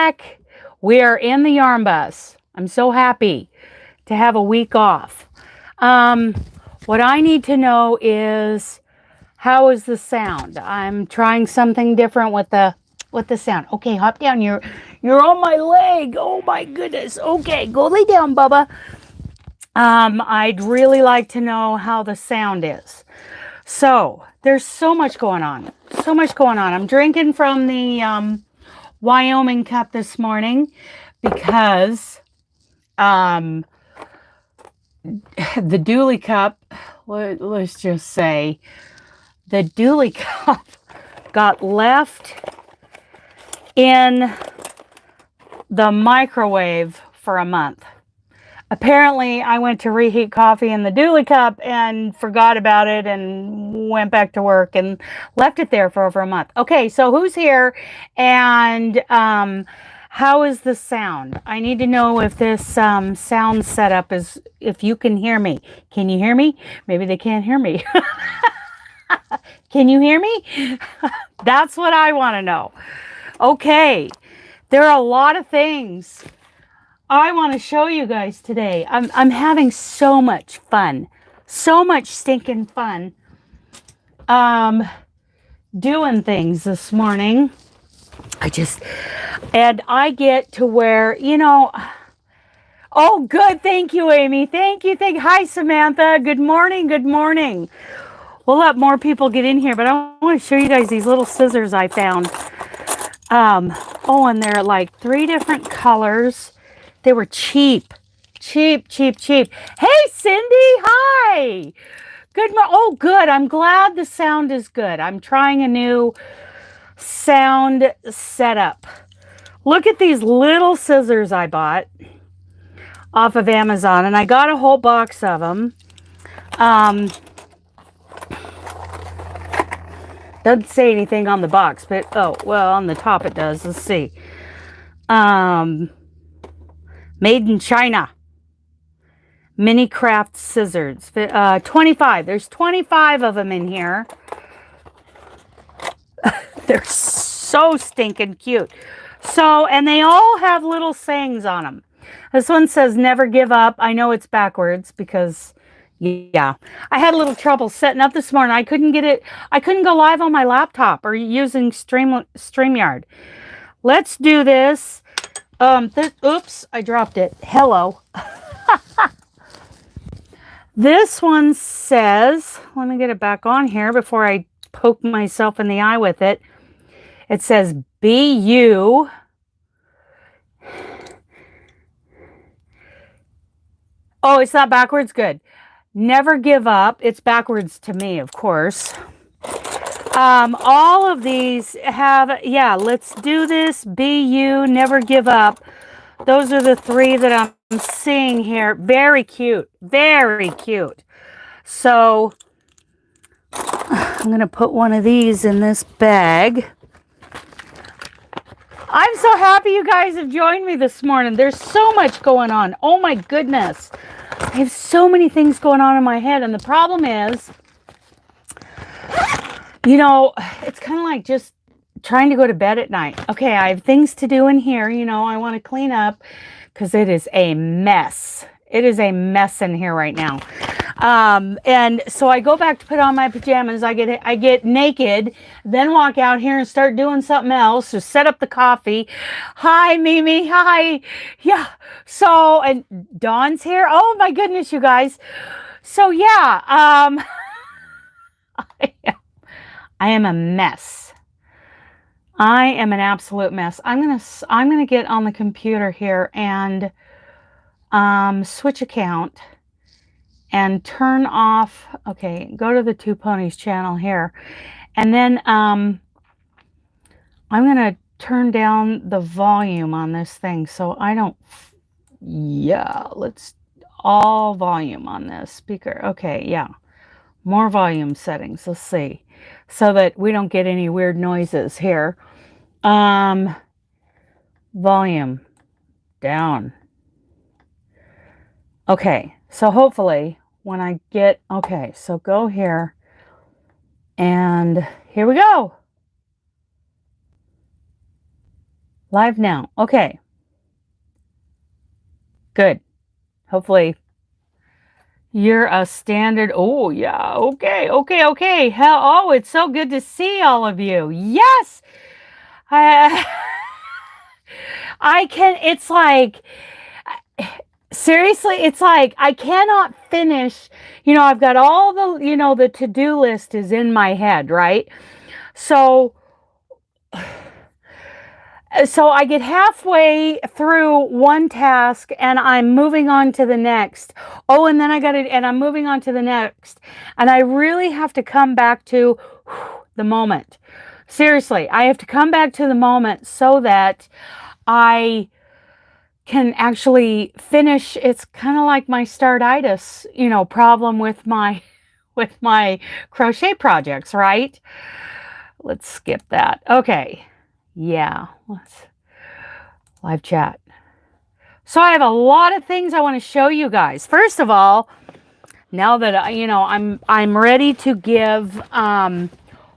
back. We are in the yarn bus. I'm so happy to have a week off. What I need to know is, how is the sound? I'm trying something different with the sound. Okay, hop down. You're on my leg. Oh my goodness. Okay, go lay down, Bubba. I'd really like to know how the sound is. So there's so much going on. So much going on. I'm drinking from the Wyoming cup this morning because the Dooley cup, let's just say, the Dooley cup got left in the microwave for a month. Apparently, I went to reheat coffee in the Dooley cup and forgot about it and went back to work and left it there for over a month. Okay, so who's here and how is the sound? I need to know if this sound setup is, if you can hear me. Can you hear me? Maybe they can't hear me. Can you hear me? That's what I want to know. Okay, there are a lot of things I want to show you guys today. I'm having so much fun. So much stinking fun. Doing things this morning. I get to where, you know, oh, good. Thank you, Amy. Thank you. Hi, Samantha. Good morning. Good morning. We'll let more people get in here, but I want to show you guys these little scissors I found. And they're like 3 different colors. They were cheap. Hey, Cindy. Hi. Good. Oh, good. I'm glad the sound is good. I'm trying a new sound setup. Look at these little scissors I bought off of Amazon, and I got a whole box of them. Doesn't say anything on the box, but oh, well, on the top it does. Let's see. Made in China. Mini craft scissors. 25. There's 25 of them in here. They're so stinking cute. So, and they all have little sayings on them. This one says, never give up. I know it's backwards because, yeah. I had a little trouble setting up this morning. I couldn't get it. I couldn't go live on my laptop or using StreamYard. Let's do this. Oops, I dropped it. Hello. This one says, let me get it back on here before I poke myself in the eye with it. It says, be you. Oh, it's not backwards? Good. Never give up. It's backwards to me, of course. All of these have, yeah, let's do this. Be you. Never give up. Those are the 3 that I'm seeing here. Very cute. Very cute. So I'm going to put one of these in this bag. I'm so happy you guys have joined me this morning. There's so much going on. Oh my goodness. I have so many things going on in my head. And the problem is, you know, it's kind of like just trying to go to bed at night. Okay, I have things to do in here. You know, I want to clean up because it is a mess. It is a mess in here right now. And so I go back to put on my pajamas. I get naked, then walk out here and start doing something else to set up the coffee. Hi, Mimi. Hi. Yeah. So, and Dawn's here. Oh my goodness, you guys. So yeah, I am a mess. I am an absolute mess. I'm gonna get on the computer here and switch account and turn off. Okay, go to the Two Ponies channel here, and then I'm gonna turn down the volume on this thing so I don't. Yeah, let's all volume on this speaker. Okay, yeah, more volume settings. Let's see, so that we don't get any weird noises here. Volume down. Okay, so hopefully when I get, okay, so go here and here we go. Live now. Okay. Good. Hopefully you're a standard. Oh, yeah. Okay. Okay. Okay. Hell, oh, it's so good to see all of you. Yes. I, I can, it's like, seriously, it's like I cannot finish. I've got all the, the to-do list is in my head, right? So I get halfway through one task and I'm moving on to the next. Oh, and then I'm moving on to the next. And I really have to come back to the moment. Seriously, I have to come back to the moment so that I can actually finish. It's kind of like my startitis, problem with my crochet projects, right? Let's skip that. Okay. Yeah, let's live chat. So I have a lot of things I want to show you guys. First of all, now that I'm ready to give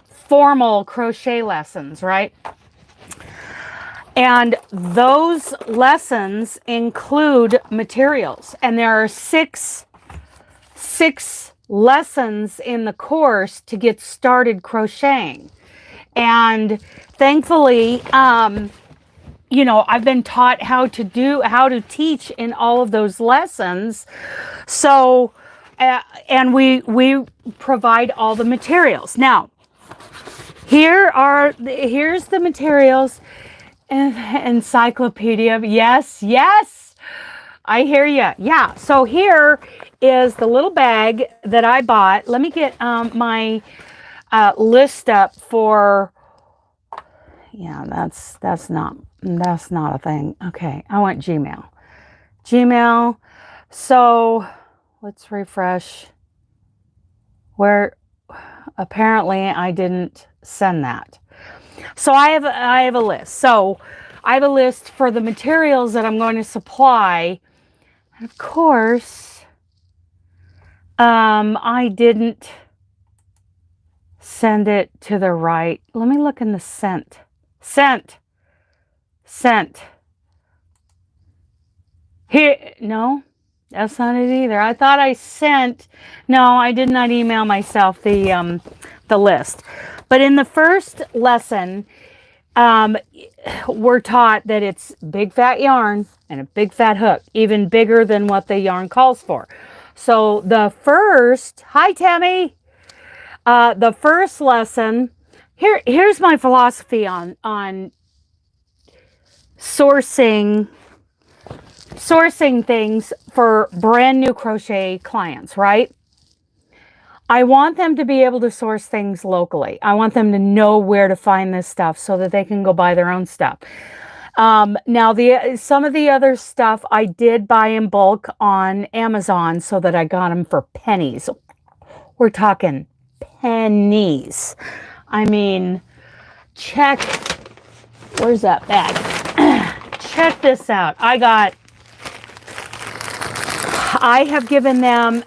formal crochet lessons, right? And those lessons include materials, and there are six lessons in the course to get started crocheting. And thankfully, I've been taught how to teach in all of those lessons. So, and we provide all the materials. Now, here's the materials. Encyclopedia. Yes, yes. I hear you. Yeah. So here is the little bag that I bought. Let me get my list up for. Yeah, that's not a thing. Okay, I want Gmail. So let's refresh. Where apparently I didn't send that. So I have a list. So I have a list for the materials that I'm going to supply. And of course, I didn't send it to the right. Let me look in the sent. Here, no, that's not it either. I thought I sent. No, I did not email myself the list. But in the first lesson, we're taught that it's big fat yarn and a big fat hook, even bigger than what the yarn calls for. So the first, hi Tammy, the first lesson, here's my philosophy on sourcing things for brand new crochet clients, right? I want them to be able to source things locally. I want them to know where to find this stuff so that they can go buy their own stuff. Now, some of the other stuff I did buy in bulk on Amazon so that I got them for pennies. We're talking pennies. I mean, where's that bag? Check this out. I have given them,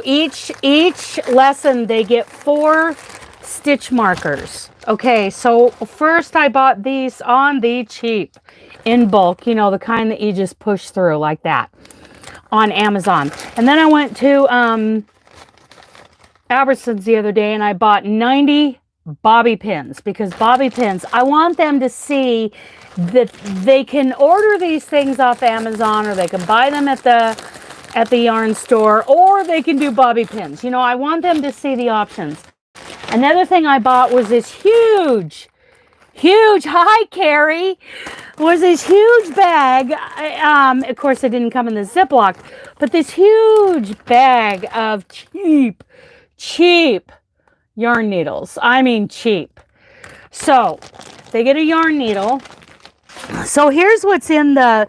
each lesson they get 4 stitch markers. Okay, so first I bought these on the cheap in bulk, the kind that you just push through like that on Amazon. And then I went to Albertsons the other day and I bought 90 bobby pins, because bobby pins, I want them to see that they can order these things off Amazon, or they can buy them at the yarn store, or they can do bobby pins. I want them to see the options. Another thing I bought was this huge, hi Carrie, was this huge bag. Of course it didn't come in the Ziploc, but this huge bag of cheap yarn needles. I mean cheap. So they get a yarn needle. So here's what's in the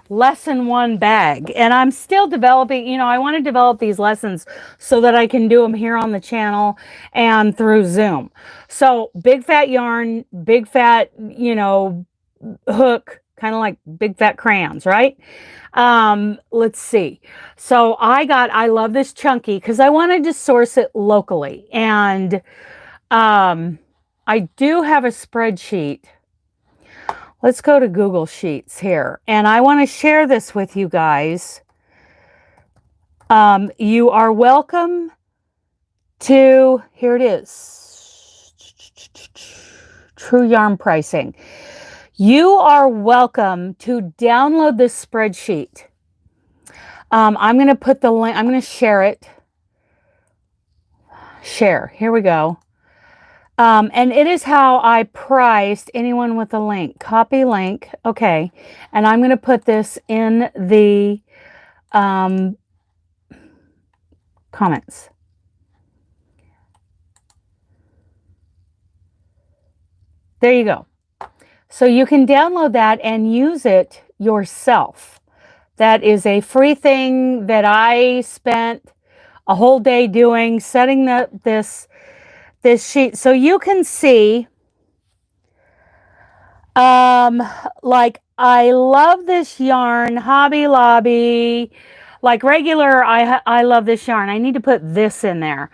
lesson 1 bag, and I'm still developing. I want to develop these lessons so that I can do them here on the channel and through Zoom. So big fat yarn, big fat hook, kind of like big fat crayons, right? Let's see. So I love this chunky because I wanted to source it locally, and I do have a spreadsheet. let's go to Google Sheets here. And I want to share this with you guys. You are welcome to, here it is, True Yarn Pricing. You are welcome to download this spreadsheet. I'm going to put the link, I'm going to share it. Share, here we go. And it is how I priced anyone with a link. Copy link, okay. And I'm going to put this in the comments. There you go. So you can download that and use it yourself. That is a free thing that I spent a whole day doing, setting this sheet. So you can see, like, I love this yarn, Hobby Lobby, like regular, I love this yarn. I need to put this in there.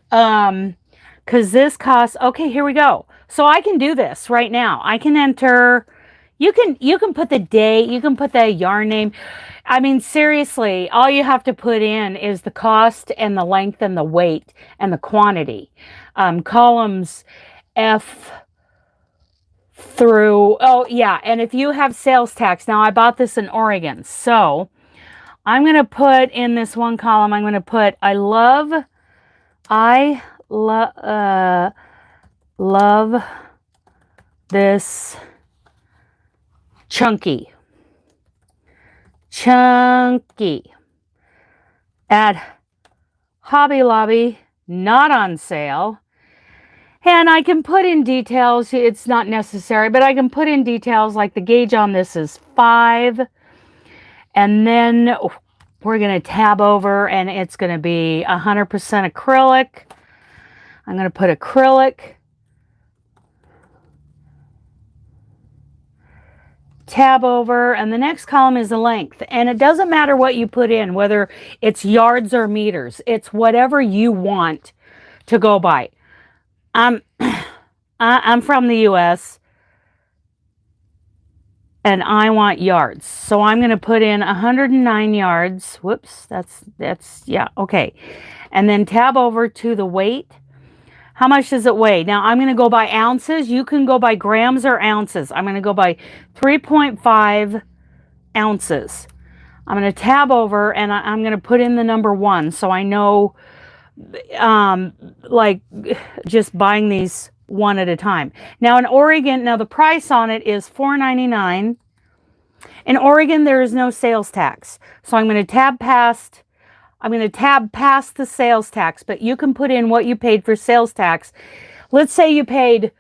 Because this costs, okay, here we go. So I can do this right now. I can enter, you can put the date, you can put the yarn name. I mean, seriously, all you have to put in is the cost and the length and the weight and the quantity. Columns F through, oh yeah, and if you have sales tax, now I bought this in Oregon, so I'm going to put in this one column, I'm going to put, I love this chunky at Hobby Lobby, not on sale. And I can put in details, it's not necessary, but I can put in details like the gauge on this is 5. And then we're going to tab over and it's going to be 100% acrylic. I'm going to put acrylic. Tab over, and the next column is the length. And it doesn't matter what you put in, whether it's yards or meters. It's whatever you want to go by. I'm from the US and I want yards. So I'm going to put in 109 yards. Whoops, that's yeah, okay. And then tab over to the weight. How much does it weigh? Now I'm going to go by ounces. You can go by grams or ounces. I'm going to go by 3.5 ounces. I'm going to tab over and I'm going to put in the number 1 so I know, like just buying these one at a time. Now in Oregon, now the price on it is $4.99. In Oregon, there is no sales tax. So I'm going to tab past. I'm going to tab past the sales tax, but you can put in what you paid for sales tax. Let's say you paid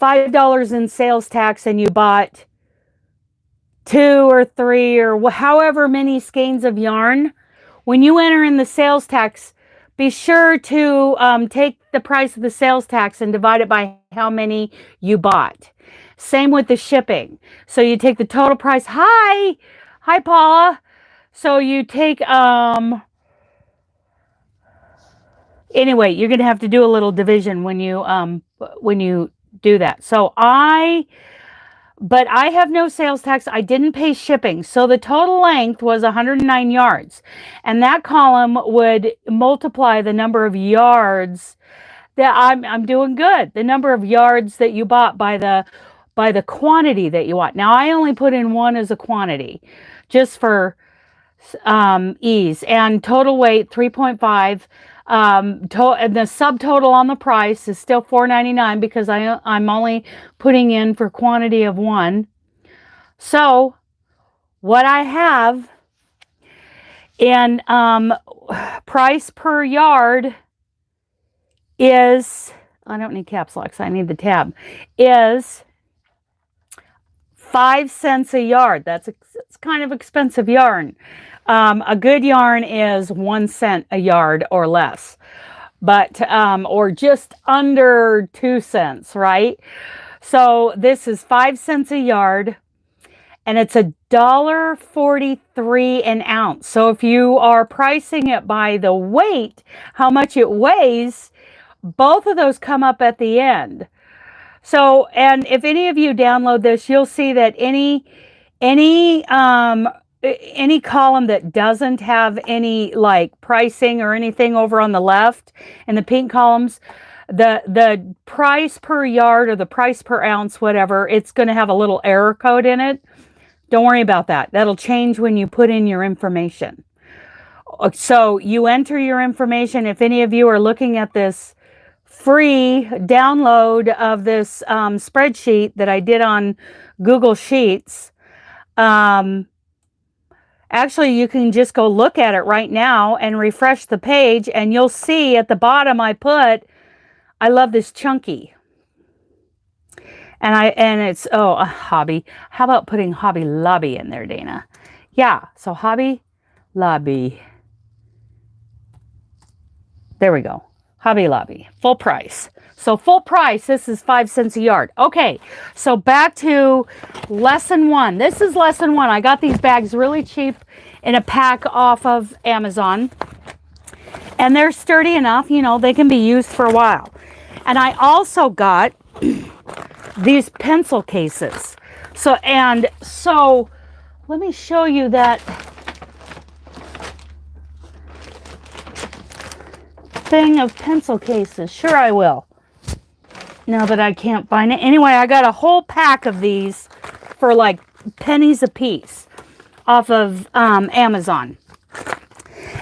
$5 in sales tax and you bought 2 or 3 or however many skeins of yarn. When you enter in the sales tax, be sure to take the price of the sales tax and divide it by how many you bought. Same with the shipping. So you take the total price. Hi Paula. So you take, anyway, you're going to have to do a little division when you do that. So but I have no sales tax. I didn't pay shipping. So the total length was 109 yards. And that column would multiply the number of yards that I'm doing good. The number of yards that you bought by the quantity that you want. Now I only put in 1 as a quantity just for ease. And total weight 3.5. And the subtotal on the price is still $4.99 because I'm only putting in for quantity of 1. So what I have in price per yard is, I don't need caps locks, I need the tab, is 5 cents a yard. It's kind of expensive yarn. A good yarn is 1 cent a yard or less, but or just under 2 cents, right? So this is 5 cents a yard, and it's $1.43 an ounce. So if you are pricing it by the weight, how much it weighs, both of those come up at the end. So, and if any of you download this, you'll see that any column that doesn't have any like pricing or anything over on the left in the pink columns, the price per yard or the price per ounce, whatever, it's going to have a little error code in it. Don't worry about that. That'll change when you put in your information. So you enter your information. If any of you are looking at this free download of this spreadsheet that I did on Google Sheets, actually you can just go look at it right now and refresh the page, and you'll see at the bottom I love this chunky, and it's a hobby. How about putting Hobby Lobby in there, Dana? Yeah, so Hobby Lobby. There we go. Hobby Lobby, full price. So full price, this is 5 cents a yard. Okay, so back to lesson 1. This is lesson 1. I got these bags really cheap in a pack off of Amazon. And they're sturdy enough, you know, they can be used for a while. And I also got these pencil cases. So let me show you that thing of pencil cases. Sure, I will. Now that I can't find it. Anyway, I got a whole pack of these for like pennies a piece off of Amazon.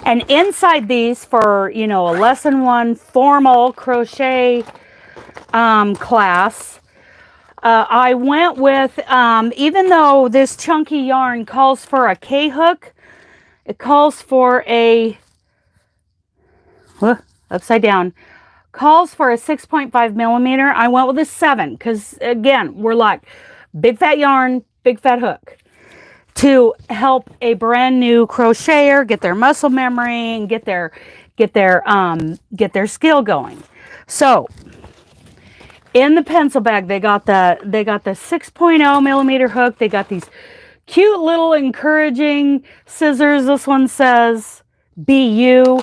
And inside these, for, you know, a lesson 1 formal crochet class, I went with, even though this chunky yarn calls for a K-hook, it calls for a, upside down, calls for a 6.5 millimeter. I went with a 7 because, again, we're like big fat yarn, big fat hook, to help a brand new crocheter get their muscle memory and get their skill going. So in the pencil bag, they got the 6.0 millimeter hook. They got these cute little encouraging scissors. This one says BU.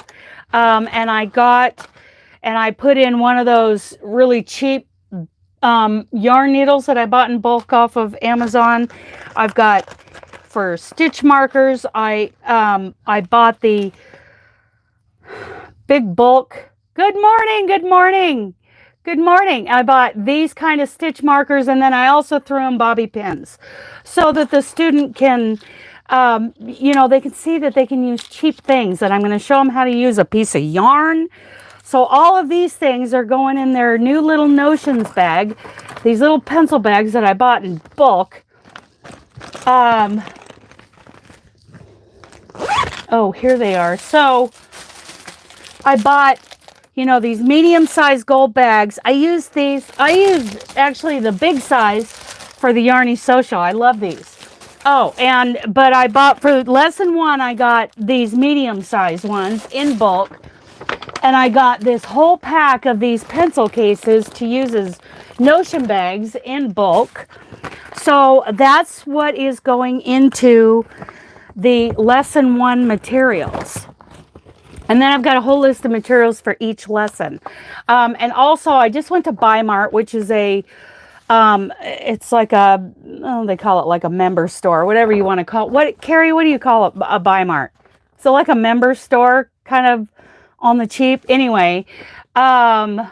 And I put in one of those really cheap yarn needles that I bought in bulk off of Amazon. I've got, for stitch markers, I bought the big bulk. Good morning. I bought these kind of stitch markers, and then I also threw in bobby pins so that the student can, you know, they can see that they can use cheap things, and I'm going to show them how to use a piece of yarn. So all of these things are going in their new little Notions bag, these little pencil bags that I bought in bulk. Oh, here they are. So I bought, you know, these medium-sized gold bags. I used actually the big size for the Yarny Social. I love these. Oh, but I bought, for lesson 1, I got these medium-sized ones in bulk. And I got this whole pack of these pencil cases to use as Notion bags in bulk. So that's what is going into the lesson 1 materials. And then I've got a whole list of materials for each lesson. And also I just went to Bi-Mart, which is a, it's like a, oh, they call it like a member store, whatever you want to call it. Carrie, what do you call it? A Bi-Mart. So like a member store, kind of on the cheap. Anyway, I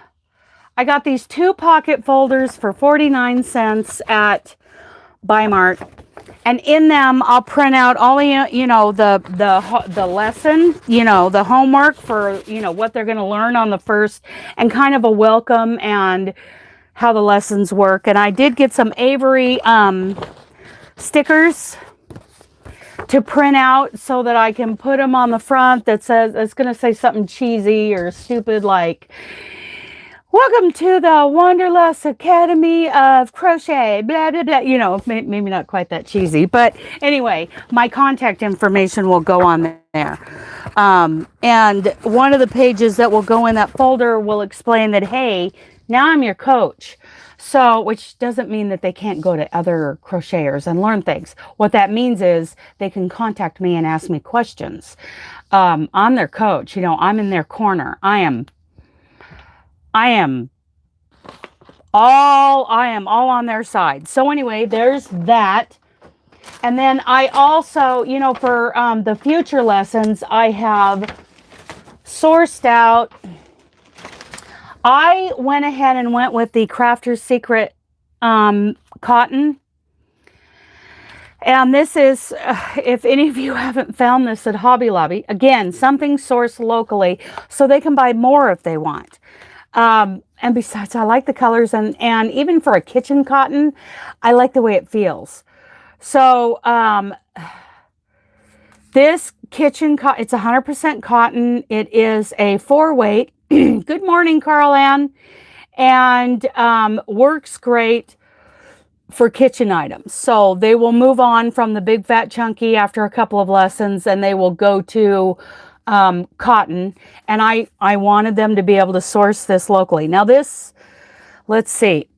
got these 2 pocket folders for 49 cents at Bi-Mart. And in them, I'll print out all the, you know, the lesson, you know, the homework for, you know, what they're going to learn on the first, and kind of a welcome and how the lessons work. And I did get some Avery stickers to print out so that I can put them on the front that says, it's going to say something cheesy or stupid like, welcome to the Wanderlust Academy of Crochet, blah, blah, blah. You know, maybe not quite that cheesy, but anyway, my contact information will go on there. And one of the pages that will go in that folder will explain that, hey, now I'm your coach. So, which doesn't mean that they can't go to other crocheters and learn things. What that means is they can contact me and ask me questions. I'm their coach. You know, I'm in their corner. I am I am all on their side. So anyway, there's that. And then I also, you know, for the future lessons, I have sourced out. I went ahead and went with the Crafter's Secret cotton. And this is, if any of you haven't found this at Hobby Lobby, again, something sourced locally so they can buy more if they want. And besides, I like the colors, and even for a kitchen cotton, I like the way it feels. So this kitchen cotton, it's 100% cotton. It is a 4-weight. Good morning, Carl Ann. And works great for kitchen items. So they will move on from the big fat chunky after a couple of lessons, and they will go to cotton. And I wanted them to be able to source this locally. Now this, let's see.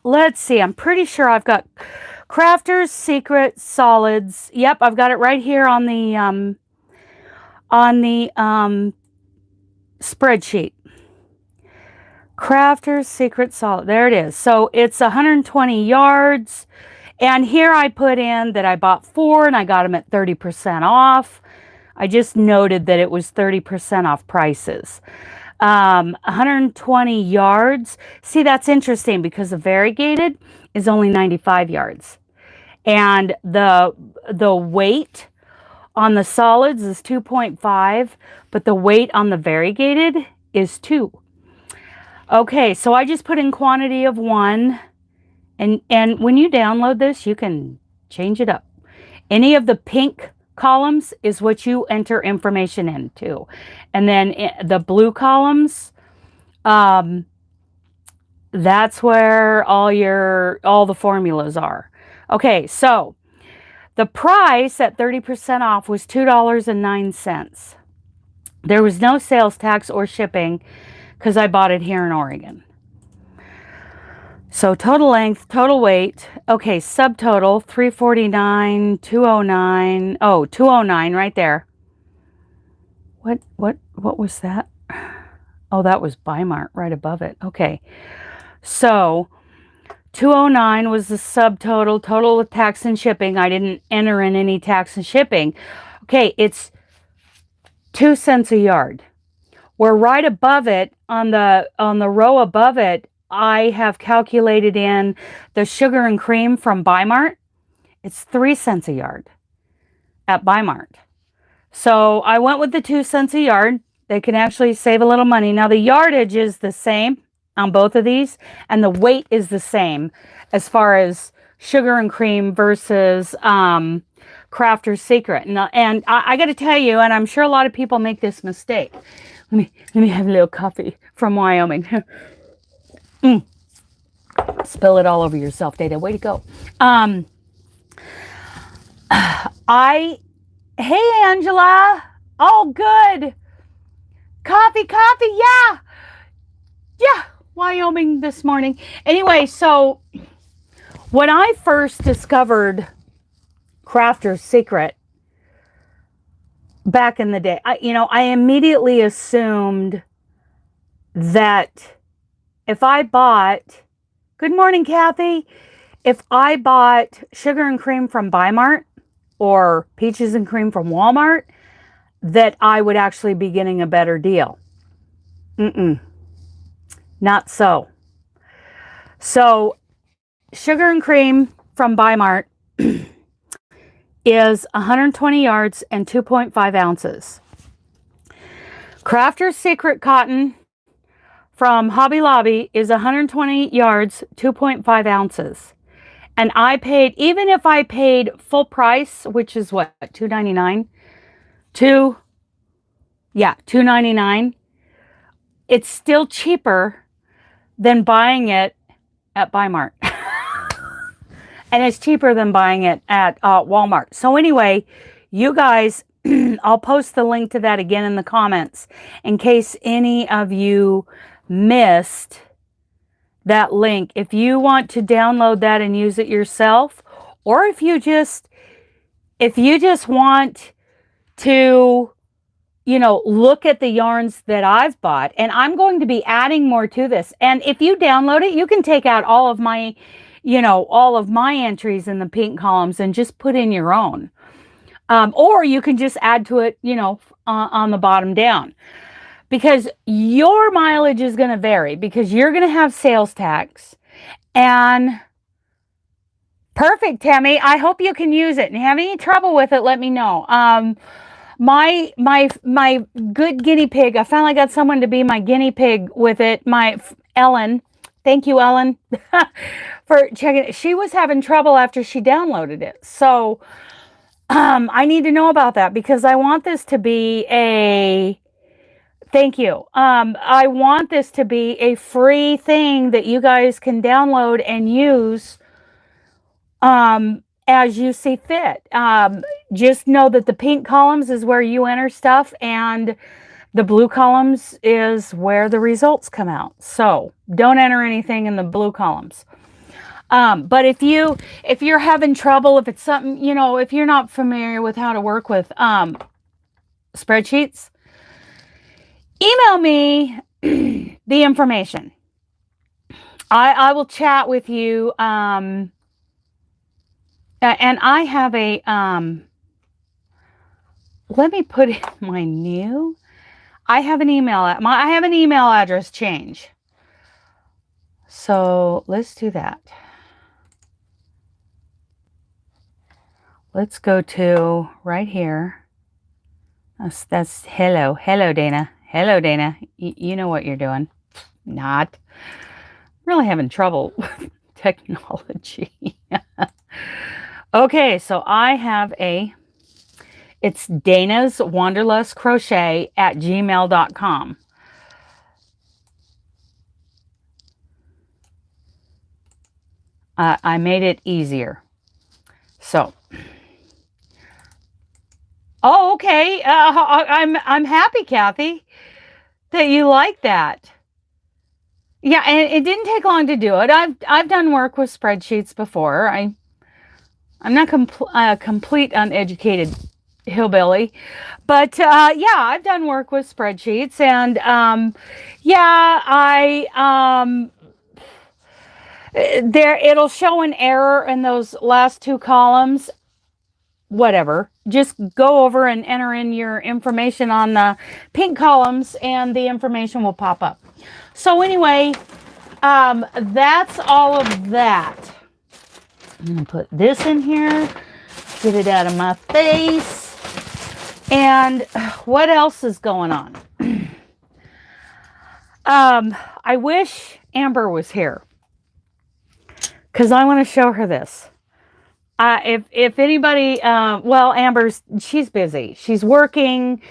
Let's see. I'm pretty sure I've got Crafter's Secret Solids. Yep, I've got it right here on the spreadsheet. Crafter's Secret Solid. There it is. So it's 120 yards. And here I put in that I bought 4 and I got them at 30% off. I just noted that it was 30% off prices. 120 yards. See, that's interesting because the variegated is only 95 yards. And the weight on the solids is 2.5, but the weight on the variegated is 2. Okay, so I just put in quantity of 1, and when you download this, you can change it up. Any of the pink columns is what you enter information into, and then the blue columns, that's where all the formulas are. Okay, so the price at 30% off was $2.09. There was no sales tax or shipping, because I bought it here in Oregon. So total length, total weight. Okay, subtotal 349, 209. Oh, 209 right there. What was that? Oh, that was Bimart right above it. Okay. So 209 was the subtotal, total with tax and shipping. I didn't enter in any tax and shipping. Okay, it's 2 cents a yard. We're right above it on the row above it. I have calculated in the sugar and cream from Bimart. It's 3 cents a yard at Bimart. So I went with the 2 cents a yard. They can actually save a little money. Now the yardage is the same on both of these, and the weight is the same as far as sugar and cream versus Crafter's Secret. And I got to tell you, and I'm sure a lot of people make this mistake. Let me have a little coffee from Wyoming. Spill it all over yourself, Data. Way to go. Hey, Angela. Oh, good. Coffee. Yeah. Wyoming this morning. Anyway, so when I first discovered Crafter's Secret back in the day, I immediately assumed that if I bought, good morning, Kathy, if I bought sugar and cream from Bimart or peaches and cream from Walmart, that I would actually be getting a better deal. Not so. So sugar and cream from Bimart is 120 yards and 2.5 ounces. Crafter's Secret cotton from Hobby Lobby is 120 yards, 2.5 ounces. And I paid, even if I paid full price, which is what, $2.99? $2.99. It's still cheaper than buying it at Bimart. And it's cheaper than buying it at Walmart. So anyway, you guys, I'll post the link to that again in the comments in case any of you missed that link. If you want to download that and use it yourself, or if you just want to you know, look at the yarns that I've bought, and I'm going to be adding more to this. And if you download it, you can take out all of my, you know, all of my entries in the pink columns and just put in your own. Or you can just add to it, you know, on the bottom down, because your mileage is going to vary, because you're going to have sales tax. And perfect, Tammy. I hope you can use it. And have any trouble with it, let me know. My good guinea pig, I finally got someone to be my guinea pig with it. Ellen. Thank you, Ellen, for checking it. She was having trouble after she downloaded it. So I need to know about that, because I want this to be a, thank you. I want this to be a free thing that you guys can download and use as you see fit. Just know that the pink columns is where you enter stuff, and the blue columns is where the results come out. So don't enter anything in the blue columns. But if you're having trouble, if it's something, you know, if you're not familiar with how to work with spreadsheets, email me the information. I will chat with you. And I have a, let me put in my new, I have an email address change. So let's do that. Let's go to right here. That's hello Dana. Hello Dana. You know what you're doing. Not. I'm really having trouble with technology. Okay, so I have it's danaswanderlustcrochet@gmail.com. I made it easier. So, oh, okay. I'm happy, Kathy, that you like that. Yeah, and it didn't take long to do it. I've done work with spreadsheets before. I'm not complete uneducated hillbilly, but yeah, I've done work with spreadsheets, and yeah, it'll show an error in those last two columns. Whatever, just go over and enter in your information on the pink columns, and the information will pop up. So anyway, that's all of that. I'm gonna put this in here, get it out of my face. And what else is going on? I wish Amber was here, because I want to show her this. If anybody, well, she's busy. She's working,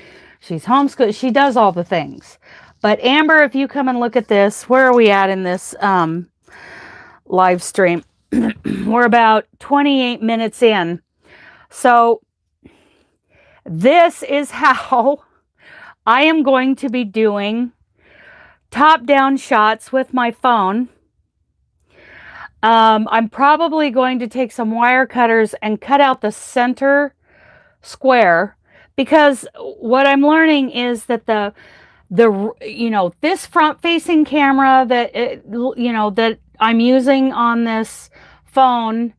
she's homeschooled, she does all the things. But Amber, if you come and look at this, where are we at in this live stream? We're about 28 minutes in. So this is how I am going to be doing top-down shots with my phone. I'm probably going to take some wire cutters and cut out the center square, because what I'm learning is that the this front-facing camera that that I'm using on this phone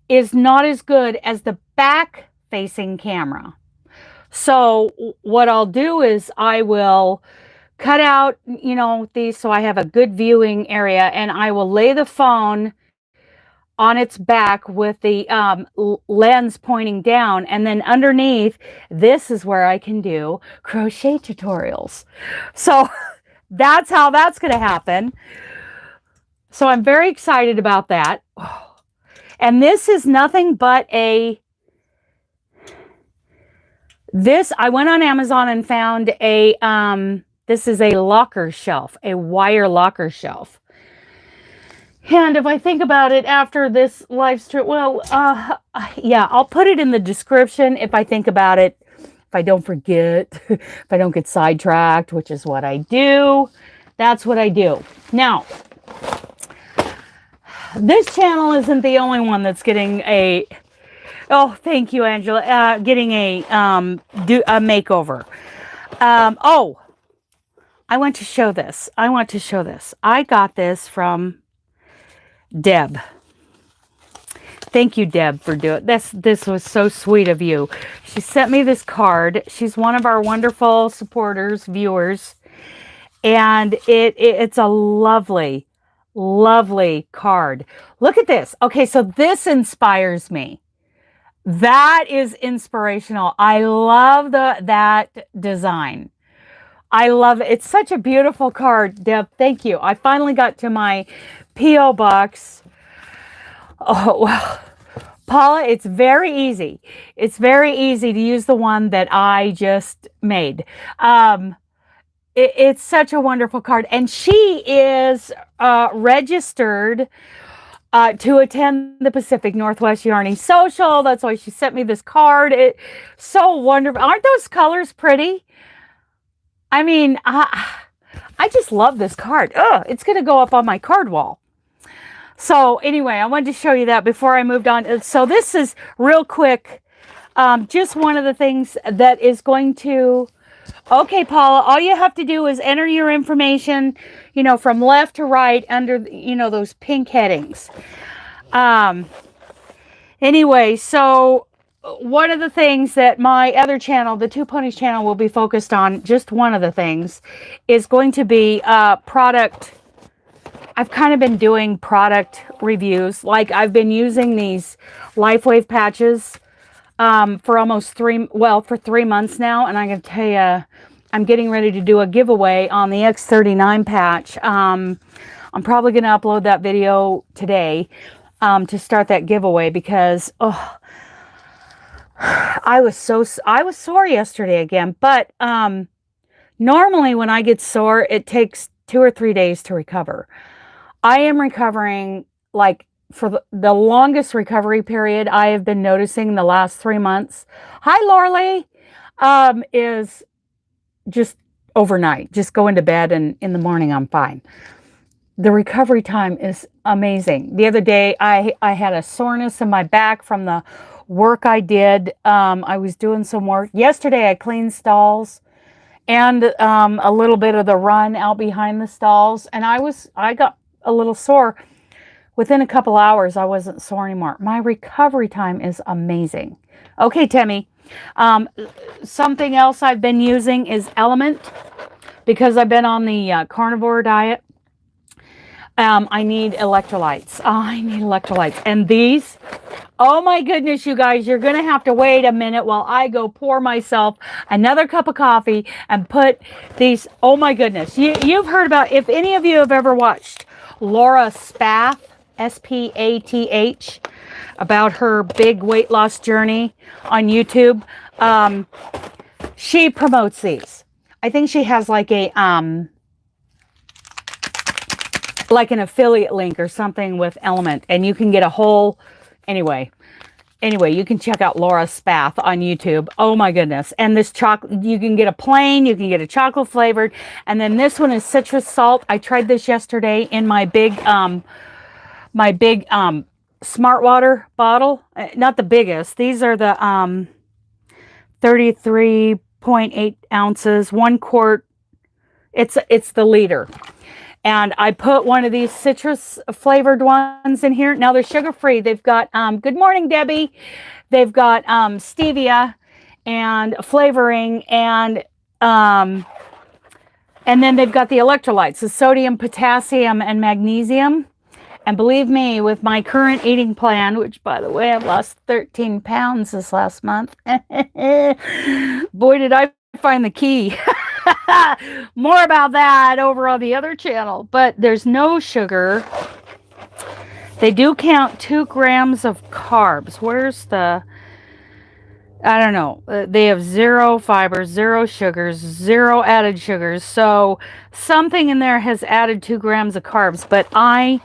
is not as good as the back-facing camera. So what I'll do is I will cut out, these, so I have a good viewing area, and I will lay the phone on its back with the lens pointing down, and then underneath, this is where I can do crochet tutorials. So that's how that's going to happen. So I'm very excited about that. And this is nothing but I went on Amazon and found this is a locker shelf, a wire locker shelf. And if I think about it after this live stream, well, yeah, I'll put it in the description if I think about it, if I don't forget, if I don't get sidetracked, which is what I do. That's what I do. Now, this channel isn't the only one that's getting oh, thank you, Angela, getting a makeover. Oh, I want to show this. I got this from Deb. Thank you, Deb, for doing this. This was so sweet of you. She sent me this card. She's one of our wonderful supporters, viewers. And it's a lovely, lovely card. Look at this. Okay, so this inspires me. That is inspirational. I love that design. I love it. It's such a beautiful card, Deb. Thank you. I finally got to my P.O. box. Oh, well, Paula, it's very easy. It's very easy to use the one that I just made. It's such a wonderful card. And she is registered to attend the Pacific Northwest Yarny Social. That's why she sent me this card. It's so wonderful. Aren't those colors pretty? I mean, I just love this card. It's going to go up on my card wall. So anyway, I wanted to show you that before I moved on. So this is real quick. Just one of the things that is going to... Okay, Paula, all you have to do is enter your information, from left to right under, those pink headings. Anyway, so one of the things that my other channel, the Two Ponies channel, will be focused on, just one of the things, is going to be product. I've kind of been doing product reviews. Like, I've been using these LifeWave patches for almost 3 months now. And I'm going to tell you, I'm getting ready to do a giveaway on the X39 patch. I'm probably going to upload that video today to start that giveaway because, I was sore yesterday again. But normally when I get sore, it takes 2 or 3 days to recover. I am recovering, like, for the longest recovery period I have been noticing the last 3 months. Hi, Lorley. Is just overnight. Just go into bed and in the morning I'm fine. The recovery time is amazing. The other day I had a soreness in my back from the work I did. I was doing some work. Yesterday I cleaned stalls and a little bit of the run out behind the stalls. And I got a little sore. Within a couple hours, I wasn't sore anymore. My recovery time is amazing. Okay, Temmie. Something else I've been using is Element because I've been on the carnivore diet. I need electrolytes. I need electrolytes. And these, oh my goodness, you guys, you're going to have to wait a minute while I go pour myself another cup of coffee and put these, oh my goodness. You've heard about, if any of you have ever watched Laura Spath, Spath, about her big weight loss journey on YouTube. She promotes these. I think she has like a like an affiliate link or something with Element, and you can get a whole anyway, you can check out Laura Spath on YouTube. Oh my goodness. And this chocolate, you can get a plain, you can get a chocolate flavored, and then this one is citrus salt. I tried this yesterday in my big Smart Water bottle. Not the biggest. These are the 33.8 ounces, 1 quart. It's the liter. And I put one of these citrus flavored ones in here. Now they're sugar free. They've got good morning, Debbie. They've got stevia and flavoring, and then they've got the electrolytes, the sodium, potassium, and magnesium. And believe me, with my current eating plan, which, by the way, I've lost 13 pounds this last month. Boy, did I find the key. More about that over on the other channel. But there's no sugar. They do count 2 grams of carbs. Where's the... I don't know. They have 0 fibers, 0 sugars, 0 added sugars. So something in there has added 2 grams of carbs. But I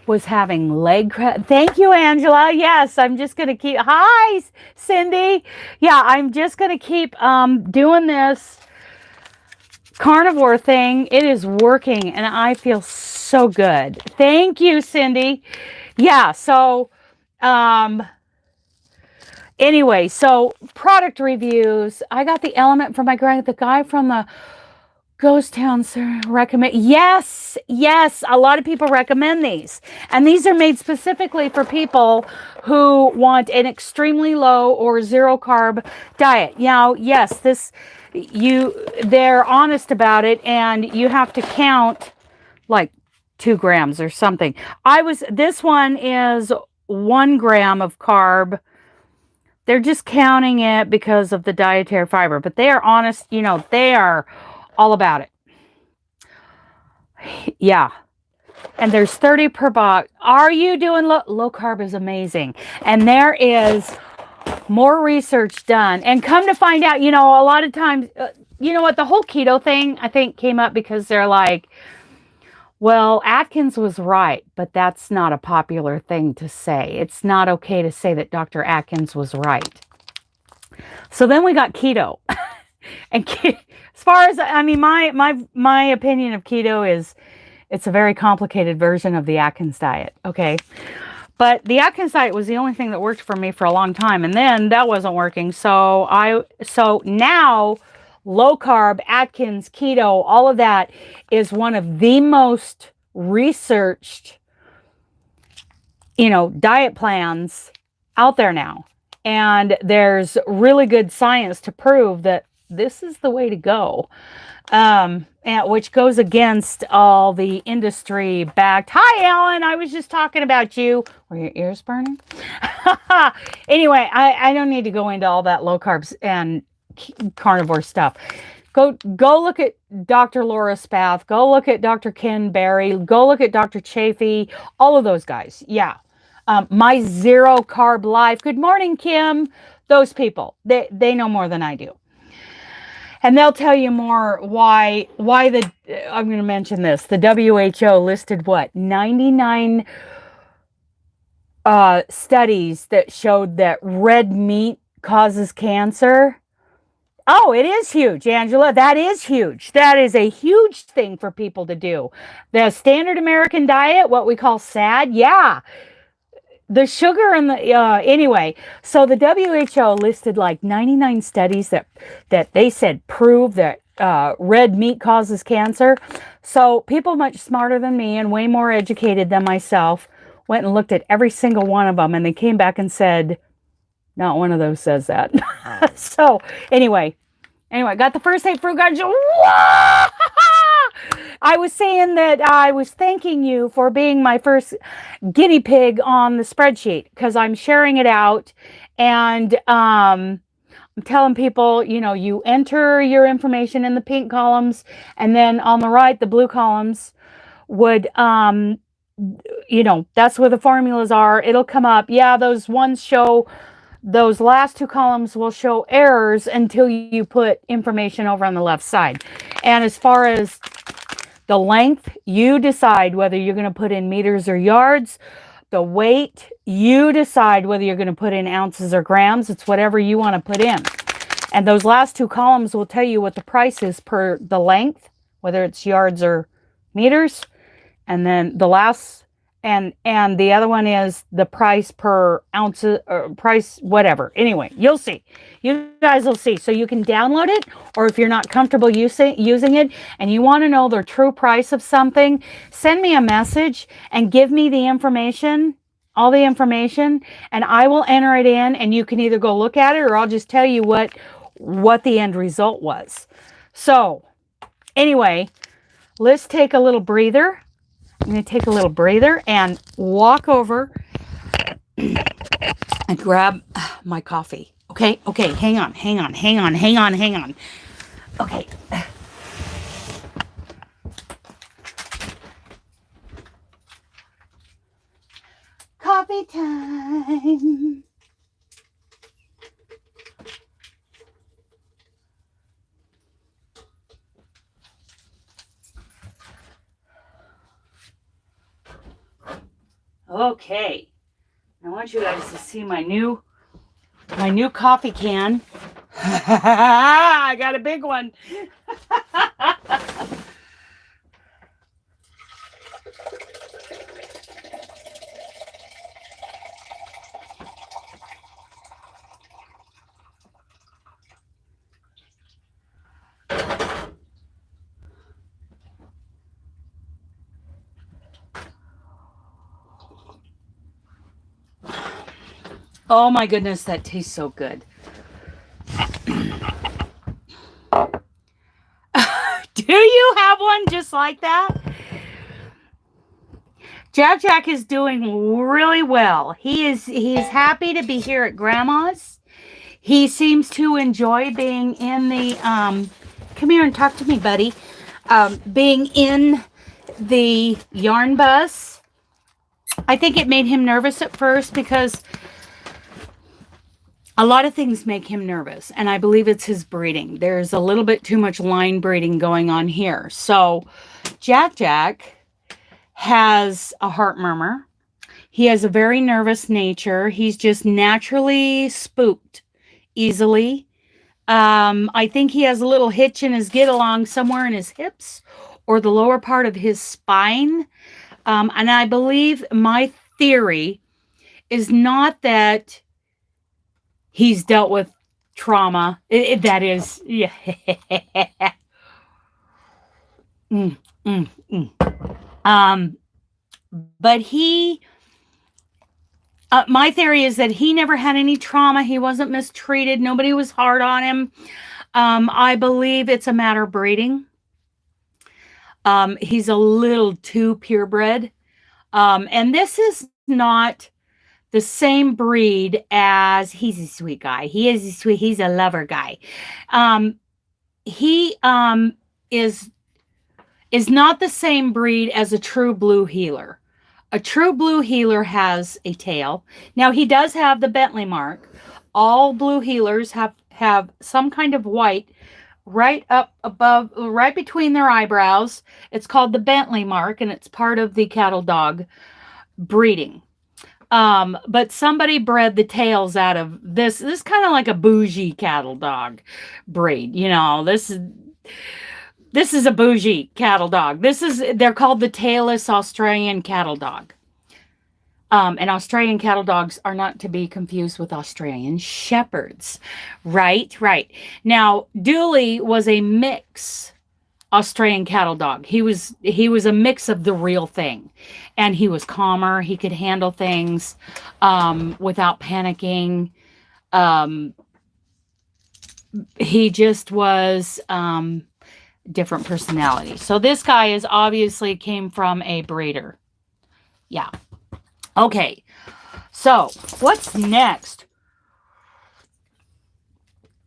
was having leg cramp. Thank you, Angela. Yes, I'm just going to keep... Hi, Cindy. Yeah, I'm just going to keep doing this carnivore thing. It is working, and I feel so good. Thank you, Cindy. Yeah, so... Anyway, so product reviews. I got the Element from the guy from the Ghost Town, sir, recommend. Yes, yes. A lot of people recommend these. And these are made specifically for people who want an extremely low or zero carb diet. Now, yes, they're honest about it, and you have to count like 2 grams or something. This one is 1 gram of carb. They're just counting it because of the dietary fiber, but they are honest, they are all about it. Yeah. And there's 30 per box. Are you doing low carb is amazing. And there is more research done. And come to find out, a lot of times, you know what, the whole keto thing, I think, came up because they're like, well, Atkins was right, but that's not a popular thing to say. It's not okay to say that Dr. Atkins was right. So then we got keto. And as far as, my opinion of keto is it's a very complicated version of the Atkins diet, okay? But the Atkins diet was the only thing that worked for me for a long time, and then that wasn't working. So now low carb, Atkins, keto, all of that is one of the most researched, diet plans out there now. And there's really good science to prove that this is the way to go, and which goes against all the industry backed. Hi, Alan. I was just talking about you. Were your ears burning? Anyway, I don't need to go into all that low carbs and carnivore stuff. Go look at Dr. Laura Spath. Go look at Dr. Ken Berry. Go look at Dr. Chafee. All of those guys. Yeah. My zero carb life. Good morning, Kim. Those people, they know more than I do. And they'll tell you more why I'm going to mention this. The WHO listed 99 studies that showed that red meat causes cancer. Oh, it is huge, Angela. That is huge. That is a huge thing for people to do. The standard American diet, what we call SAD, yeah. The sugar and anyway, so the WHO listed like 99 studies that they said prove that red meat causes cancer. So people much smarter than me and way more educated than myself went and looked at every single one of them, and they came back and said, not one of those says that. So anyway, got the first aid fruit guide. I was saying that I was thanking you for being my first guinea pig on the spreadsheet, because I'm sharing it out, and I'm telling people, you enter your information in the pink columns, and then on the right, the blue columns would, that's where the formulas are. It'll come up. Yeah, those last 2 columns will show errors until you put information over on the left side. And as far as the length, you decide whether you're going to put in meters or yards. The weight, you decide whether you're going to put in ounces or grams. It's whatever you want to put in. And those last 2 columns will tell you what the price is per the length, whether it's yards or meters. And then the last, and the other one is the price per ounce, or price, whatever. Anyway, you'll see. You guys will see. So you can download it, or if you're not comfortable using it and you want to know the true price of something, send me a message and give me the information, all the information, and I will enter it in, and you can either go look at it, or I'll just tell you what the end result was. So anyway, let's take a little breather. I'm going to take a little breather and walk over and grab my coffee. Okay, hang on. Okay. Coffee time. Okay, I want you guys to see my new coffee can. I got a big one. Oh my goodness, that tastes so good. Do you have one just like that? Jack is doing really well. He's happy to be here at Grandma's. He seems to enjoy being in the come here and talk to me, buddy. Being in the yarn bus. I think it made him nervous at first because a lot of things make him nervous, and I believe it's his breeding. There's a little bit too much line breeding going on here. So Jack has a heart murmur. He has a very nervous nature. He's just naturally spooked easily. I think he has a little hitch in his get along somewhere in his hips or the lower part of his spine. And I believe my theory is not that he's dealt with trauma. That is, yeah. But he, my theory is that he never had any trauma. He wasn't mistreated. Nobody was hard on him. I believe it's a matter of breeding. He's a little too purebred. And this is not the same breed as, he's a sweet guy. He is a sweet, he's a lover guy. He is not the same breed as a true blue heeler. A true blue heeler has a tail. Now, he does have the Bentley mark. All blue heelers have some kind of white right up above, right between their eyebrows. It's called the Bentley mark, and it's part of the cattle dog breeding. But somebody bred the tails out of this. This is kind of like a bougie cattle dog breed. You know, this is a bougie cattle dog. They're called the tailless Australian cattle dog. And Australian cattle dogs are not to be confused with Australian shepherds. Right. Now, Dooley was a mix Australian cattle dog. He was a mix of the real thing. And he was calmer. He could handle things without panicking. He just was different personality. So this guy is obviously came from a breeder. Yeah. Okay. So what's next?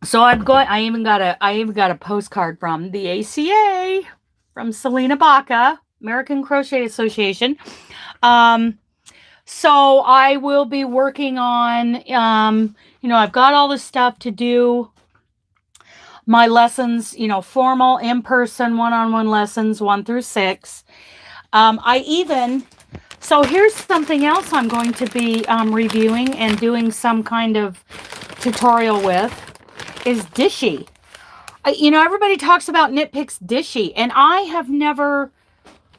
So I even got a postcard from the ACA, from Selena Baca, American Crochet Association. So I will be working on, I've got all the stuff to do my lessons, formal, in-person, one-on-one lessons, 1 through 6. So here's something else I'm going to be reviewing and doing some kind of tutorial with, is Dishy. Everybody talks about Knit Picks Dishy, and I have never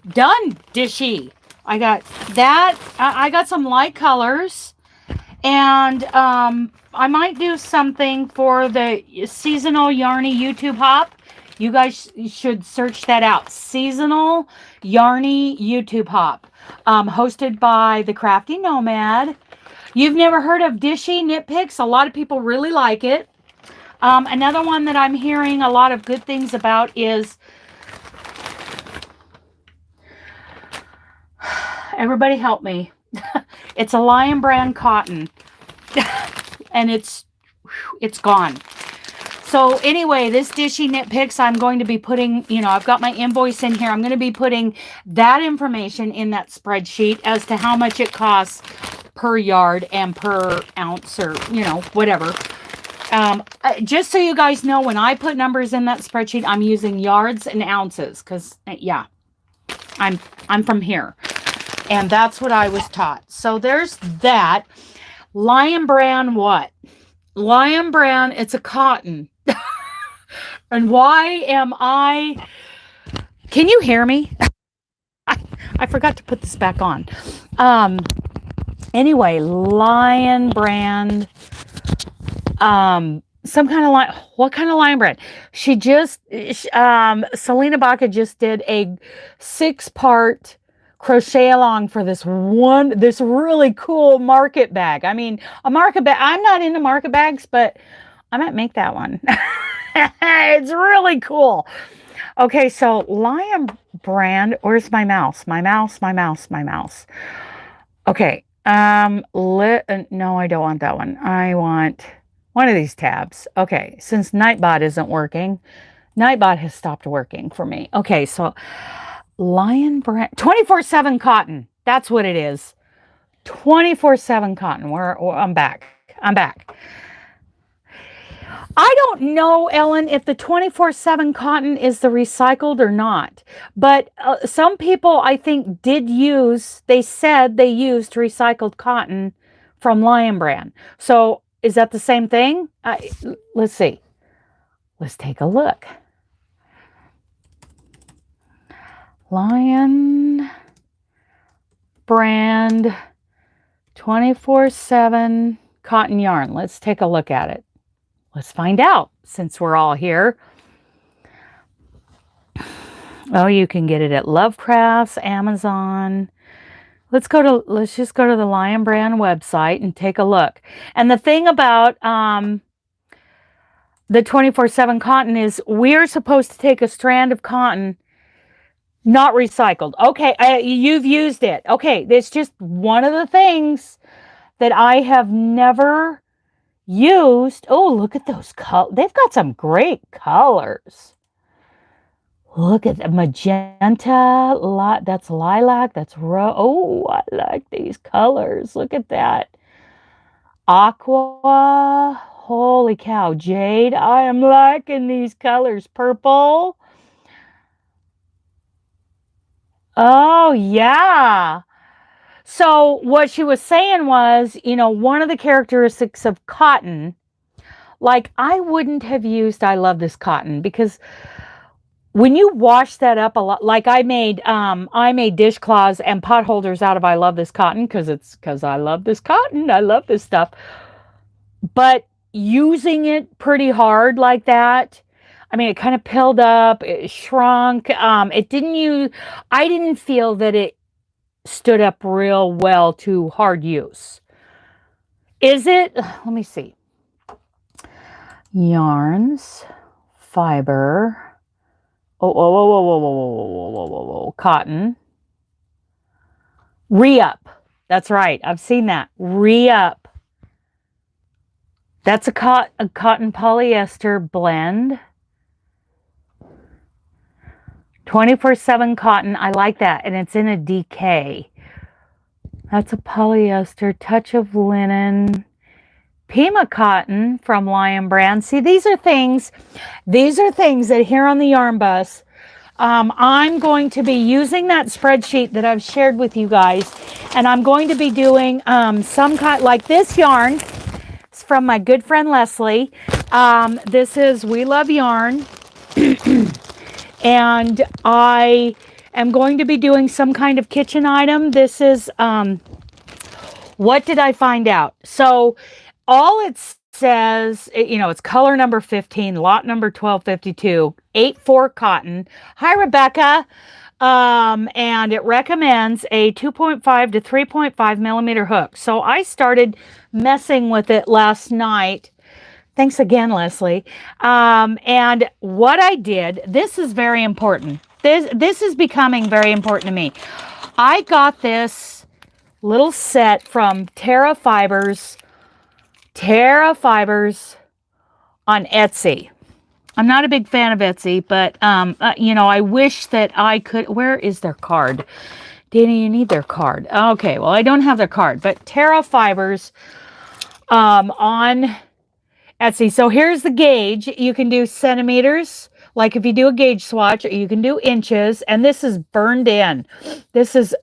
done Dishy. I got that. I got some light colors, and I might do something for the Seasonal Yarny YouTube hop. You guys should search that out. Seasonal Yarny YouTube hop, hosted by the Crafty Nomad. You've never heard of Dishy Knit Picks? A lot of people really like it. Another one that I'm hearing a lot of good things about is, everybody help me. It's a Lion brand cotton. And it's gone. So anyway, this Dishy Knit Picks, I'm going to be putting, I've got my invoice in here. I'm going to be putting that information in that spreadsheet as to how much it costs per yard and per ounce, or, whatever. Just so you guys know, when I put numbers in that spreadsheet, I'm using yards and ounces because, yeah, I'm from here. And that's what I was taught. So there's that. Lion brand what? Lion brand, it's a cotton. And why am I... Can you hear me? I forgot to put this back on. Anyway, Lion brand... some kind of line. What kind of Lion brand? Selena Baca just did a 6-part crochet along for this really cool market bag. I mean, a market bag. I'm not into market bags, but I might make that one. It's really cool. Okay, so Lion brand. Where's my mouse? My mouse. Okay. No, I don't want that one. I want one of these tabs. Okay, since Nightbot isn't working, Nightbot has stopped working for me. Okay, so Lion brand 24/7 cotton. That's what it is. 24/7 cotton. I'm back. I don't know, Ellen, if the 24/7 cotton is the recycled or not. But some people, I think, they said they used recycled cotton from Lion brand. So is that the same thing? Let's see. Let's take a look. Lion brand 24/7 cotton yarn. Let's take a look at it. Let's find out since we're all here. Oh, you can get it at Lovecrafts, Amazon. Let's just go to the Lion brand website and take a look. And the thing about the 24/7 cotton is we're supposed to take a strand of cotton, not recycled. Okay, you've used it. Okay, it's just one of the things that I have never used. Oh, look at those colors. They've got some great colors. Look at the magenta. That's lilac. That's oh, I like these colors. Look at that. Aqua. Holy cow. Jade. I am liking these colors. Purple. Oh, yeah. So what she was saying was, one of the characteristics of cotton, like I wouldn't have used I love this cotton because when you wash that up a lot, like I made dishcloths and pot holders out of I love this cotton because I love this cotton. I love this stuff. But using it pretty hard like that, I mean, it kind of pilled up, it shrunk. I didn't feel that it stood up real well to hard use. Is it? Let me see. Yarns, fiber. Whoa. Cotton. Re-up. That's right. I've seen that. Re-up. That's a cotton polyester blend. 24/7 cotton. I like that. And it's in a DK. That's a polyester. Touch of linen. Pima cotton from Lion brand. See, these are things that here on the Yarn Bus, I'm going to be using that spreadsheet that I've shared with you guys. And I'm going to be doing some kind, like this yarn. It's from my good friend Leslie. This is We Love Yarn. And I am going to be doing some kind of kitchen item. This is, what did I find out? So all it says, it's color number 15, lot number 1252, 8/4 cotton. Hi, Rebecca. And it recommends a 2.5 to 3.5 millimeter hook. So I started messing with it last night. Thanks again, Leslie. And what I did, this is very important. This is becoming very important to me. I got this little set from terrafibers on Etsy. I'm not a big fan of Etsy, but, I wish that I could. Where is their card? Dana, you need their card. Okay, well, I don't have their card, but terrafibers on Etsy. So here's the gauge. You can do centimeters, like if you do a gauge swatch, or you can do inches, and this is burned in. This is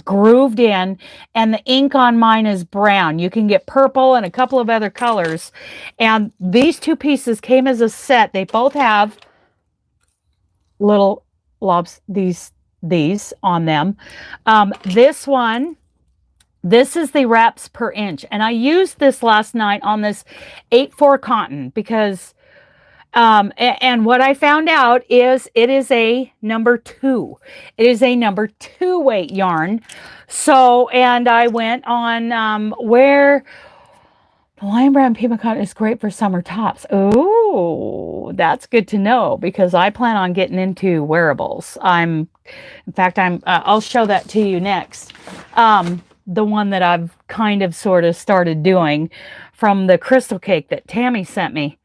grooved in, and the ink on mine is brown. You can get purple and a couple of other colors. And these two pieces came as a set. They both have little lobs, these on them. This one, this is the wraps per inch. And I used this last night on this 8/4 cotton because And what I found out is it is a number 2. It is a number 2 weight yarn. So, and I went on where the lion brown pima cotton is great for summer tops. Oh, that's good to know because I plan on getting into wearables. In fact, I'll show that to you next. The one that I've kind of sort of started doing from the crystal cake that Tammy sent me.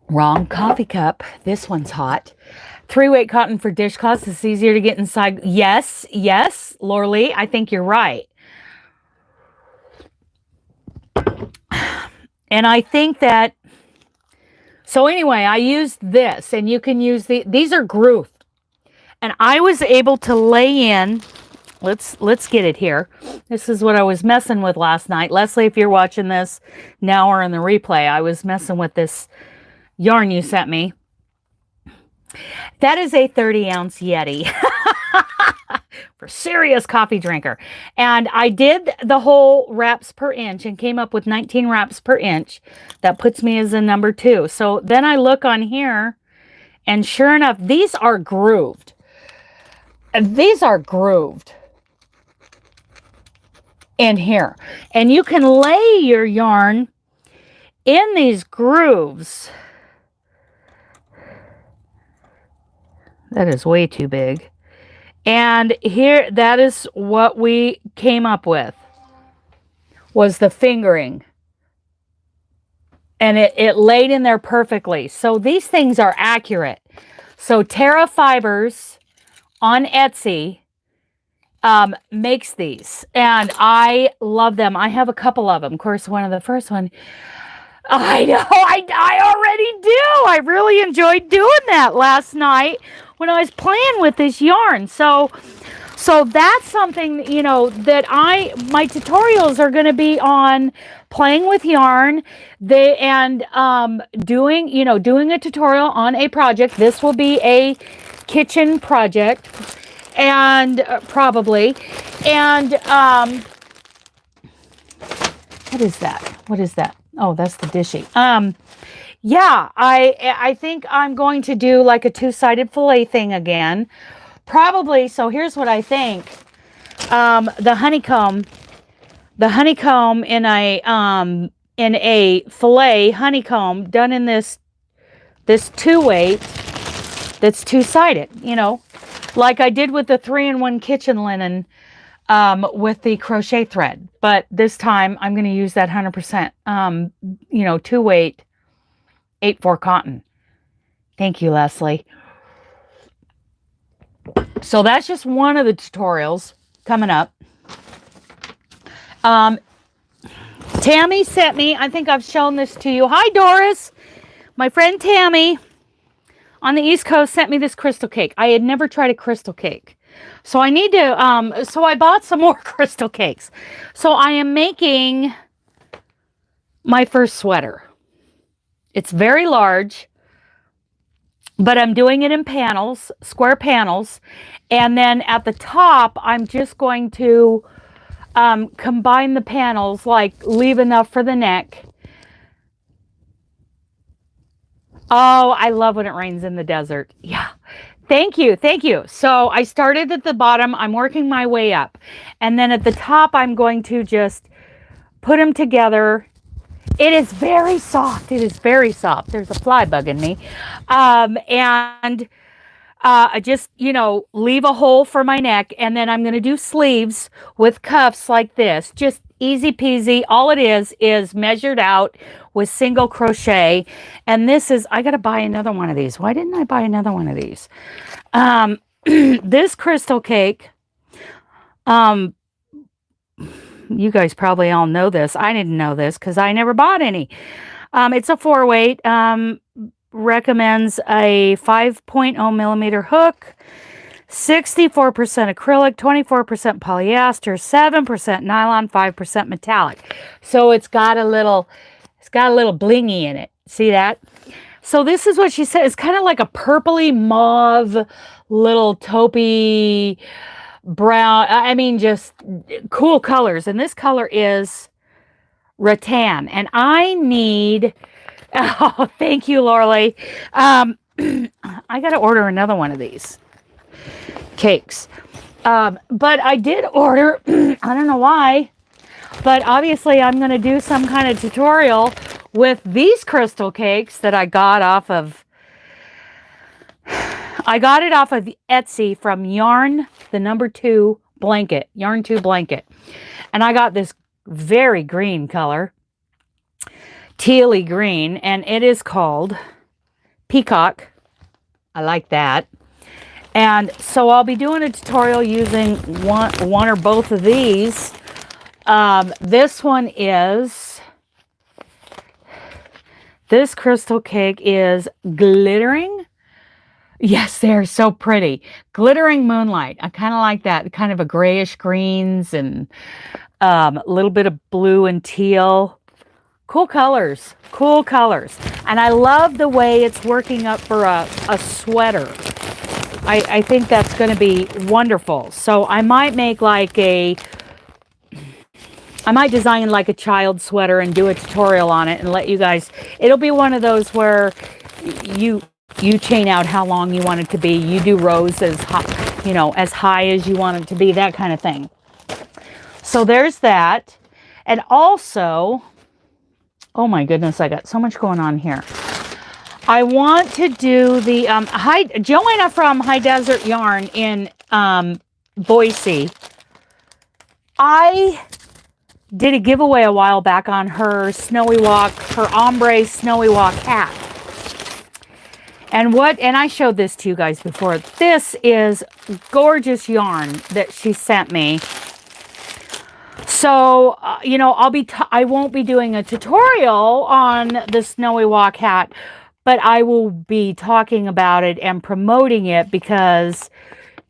Wrong coffee cup. This one's hot. 3-weight cotton for dishcloths. It's easier to get inside. Yes, Laura Lee, I think you're right. And I think that, so anyway, I used this, and you can use these are grooved. And I was able to lay in, let's get it here. This is what I was messing with last night. Leslie, if you're watching this now or in the replay, I was messing with this yarn you sent me. That is a 30-ounce Yeti for serious coffee drinker. And I did the whole wraps per inch and came up with 19 wraps per inch. That puts me as a number 2. So then I look on here, and sure enough, these are grooved. These are grooved in here. And you can lay your yarn in these grooves. That is way too big. And here, that is what we came up with, was the fingering. And it laid in there perfectly. So these things are accurate. So terrafibers on Etsy makes these. And I love them. I have a couple of them. Of course, one of the first one, I know, I already do. I really enjoyed doing that last night when I was playing with this yarn. So that's something, you know, that my tutorials are going to be on playing with yarn, doing a tutorial on a project. This will be a kitchen project, and probably, and what is that? Oh, that's the dishy. Yeah, I think I'm going to do like a 2-sided fillet thing again. Probably, so here's what I think. The honeycomb in a fillet honeycomb done in this 2-weight that's 2-sided, you know, like I did with the 3-in-1 kitchen linen with the crochet thread. But this time I'm going to use that 100%, 2-weight 8/4 cotton. Thank you, Leslie. So that's just one of the tutorials coming up. Tammy sent me, I think I've shown this to you. Hi, Doris. My friend Tammy on the East Coast sent me this crystal cake. I had never tried a crystal cake. So I need to, so I bought some more crystal cakes. So I am making my first sweater. It's very large, but I'm doing it in panels, square panels. And then at the top, I'm just going to combine the panels, like leave enough for the neck. Oh, I love when it rains in the desert. Yeah. Thank you. Thank you. So I started at the bottom. I'm working my way up. And then at the top, I'm going to just put them together. It is very soft. It is very soft. There's a fly bugging me. I just, leave a hole for my neck. And then I'm going to do sleeves with cuffs like this. Just easy peasy. All it is measured out with single crochet. And this is, I got to buy another one of these. Why didn't I buy another one of these? This crystal cake, you guys probably all know this. I didn't know this because I never bought any. It's a 4-weight. Recommends a 5.0 millimeter hook, 64% acrylic, 24% polyester, 7% nylon, 5% metallic. So it's got a little blingy in it. See that? So this is what she said. It's kind of like a purpley mauve, little taupey brown. I mean, just cool colors. And this color is rattan. And I need, Oh, thank you, Lorelei. I got to order another one of these cakes. But I did order, I don't know why, but obviously I'm going to do some kind of tutorial with these crystal cakes that I got off of, Etsy from Yarn, the number 2 blanket, Yarn 2 blanket. And I got this very green color, tealy green, and it is called Peacock. I like that. And so I'll be doing a tutorial using one or both of these. This crystal cake is glittering. Yes, they're so pretty. Glittering moonlight. I kind of like that. Kind of a grayish greens and a little bit of blue and teal. Cool colors. Cool colors. And I love the way it's working up for a sweater. I think that's going to be wonderful. So I might make I might design like a child sweater and do a tutorial on it and let you guys, it'll be one of those where you chain out how long you want it to be. You do rows as high as you want it to be, that kind of thing. So there's that. And also, oh my goodness, I got so much going on here. I want to do the Joanna from High Desert Yarn in Boise. I did a giveaway a while back on her ombre snowy walk hat. And I showed this to you guys before. This is gorgeous yarn that she sent me. So, I won't be doing a tutorial on the snowy walk hat, but I will be talking about it and promoting it because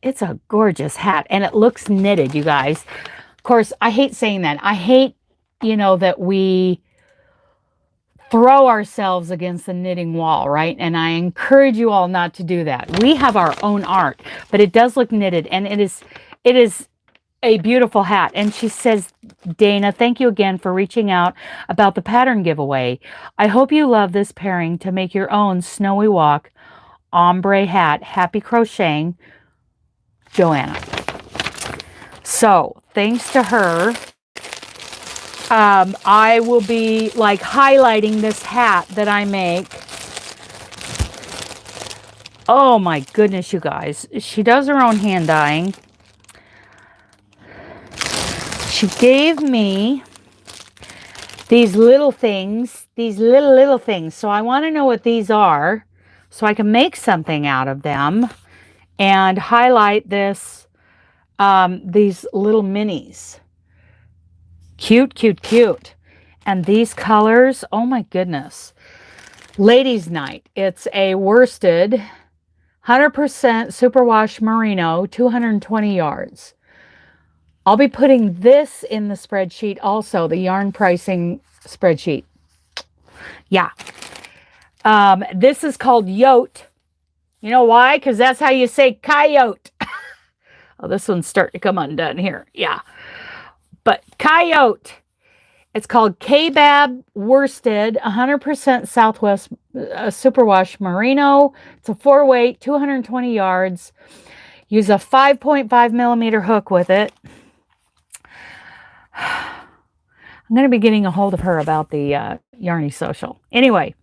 it's a gorgeous hat and it looks knitted, you guys. Of course, I hate saying that. I hate, that we throw ourselves against the knitting wall, right? And I encourage you all not to do that. We have our own art, but it does look knitted, and it is a beautiful hat. And she says, Dana, thank you again for reaching out about the pattern giveaway. I hope you love this pairing to make your own snowy walk ombre hat. Happy crocheting, Joanna. So thanks to her, I will be highlighting this hat that I make. Oh my goodness, you guys. She does her own hand dyeing. She gave me these little things, little things. So I want to know what these are so I can make something out of them and highlight these little minis. Cute, cute, cute. And these colors, oh my goodness. Ladies' Night. It's a worsted 100% superwash merino, 220 yards. I'll be putting this in the spreadsheet also, the yarn pricing spreadsheet. Yeah. This is called Yote. You know why? Because that's how you say coyote. Oh, this one's starting to come undone here. Yeah. But coyote. It's called K-Bab worsted, 100% Southwest superwash merino. It's a 4-weight, 220 yards. Use a 5.5 millimeter hook with it. I'm going to be getting a hold of her about the Yarny Social. Anyway,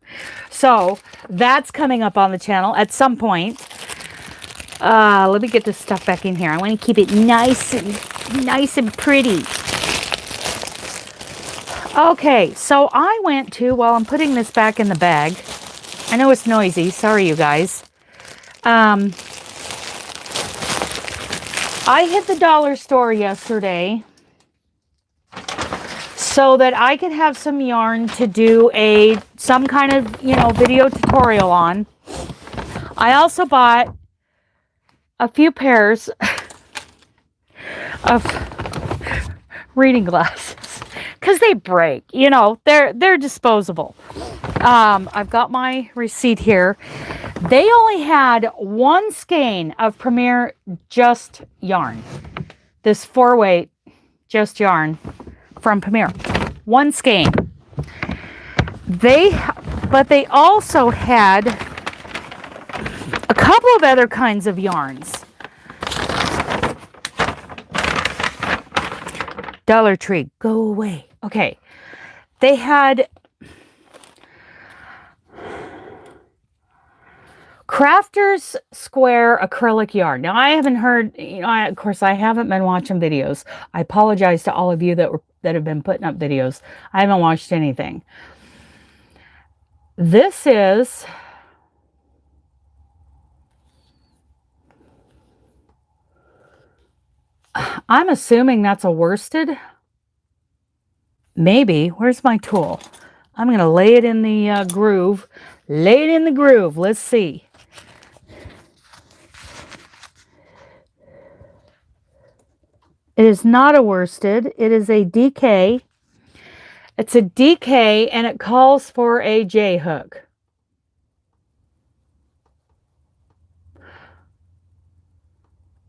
so that's coming up on the channel at some point. Let me get this stuff back in here. I want to keep it nice and pretty. Okay, so I went to, while I'm putting this back in the bag, I know it's noisy. Sorry, you guys. I hit the dollar store yesterday so that I could have some yarn to do some kind of, video tutorial on. I also bought a few pairs of reading glasses because they break, they're disposable. I've got my receipt here. They only had one skein of Premier Just Yarn. This 4-weight Just Yarn from Premier. One skein. But they also had a couple of other kinds of yarns. Dollar Tree, go away. Okay. They had Crafters Square acrylic yarn. Now, I haven't heard, of course, I haven't been watching videos. I apologize to all of you that have been putting up videos. I haven't watched anything. This is I'm assuming that's a worsted. Maybe. Where's my tool? I'm going to lay it in the groove. Lay it in the groove. Let's see. It is not a worsted. It is a DK. It's a DK and it calls for a J hook.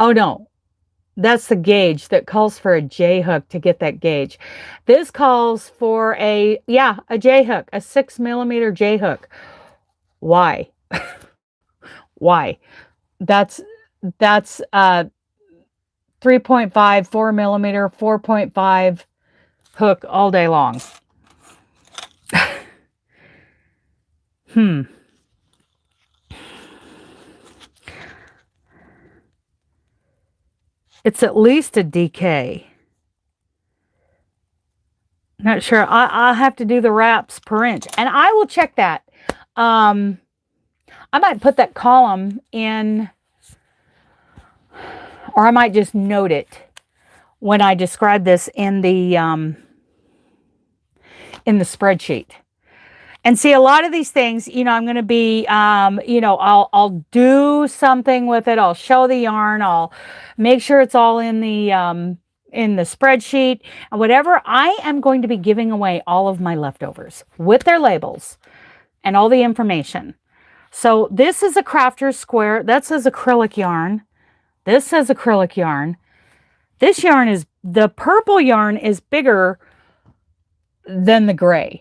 Oh no. That's the gauge that calls for a J hook to get that gauge. This calls for a J hook, a 6mm J hook. Why? Why? That's 3.5, 4mm, 4.5 hook all day long. It's at least a DK. Not sure. I'll have to do the wraps per inch. And I will check that. I might put that column in, or I might just note it when I describe this in the spreadsheet. And see, a lot of these things, I'm going to be, I'll do something with it. I'll show the yarn. I'll make sure it's all in the spreadsheet and whatever. I am going to be giving away all of my leftovers with their labels and all the information. So this is a Crafter's Square. That says acrylic yarn. This says acrylic yarn. This yarn is, the purple yarn is bigger than the gray.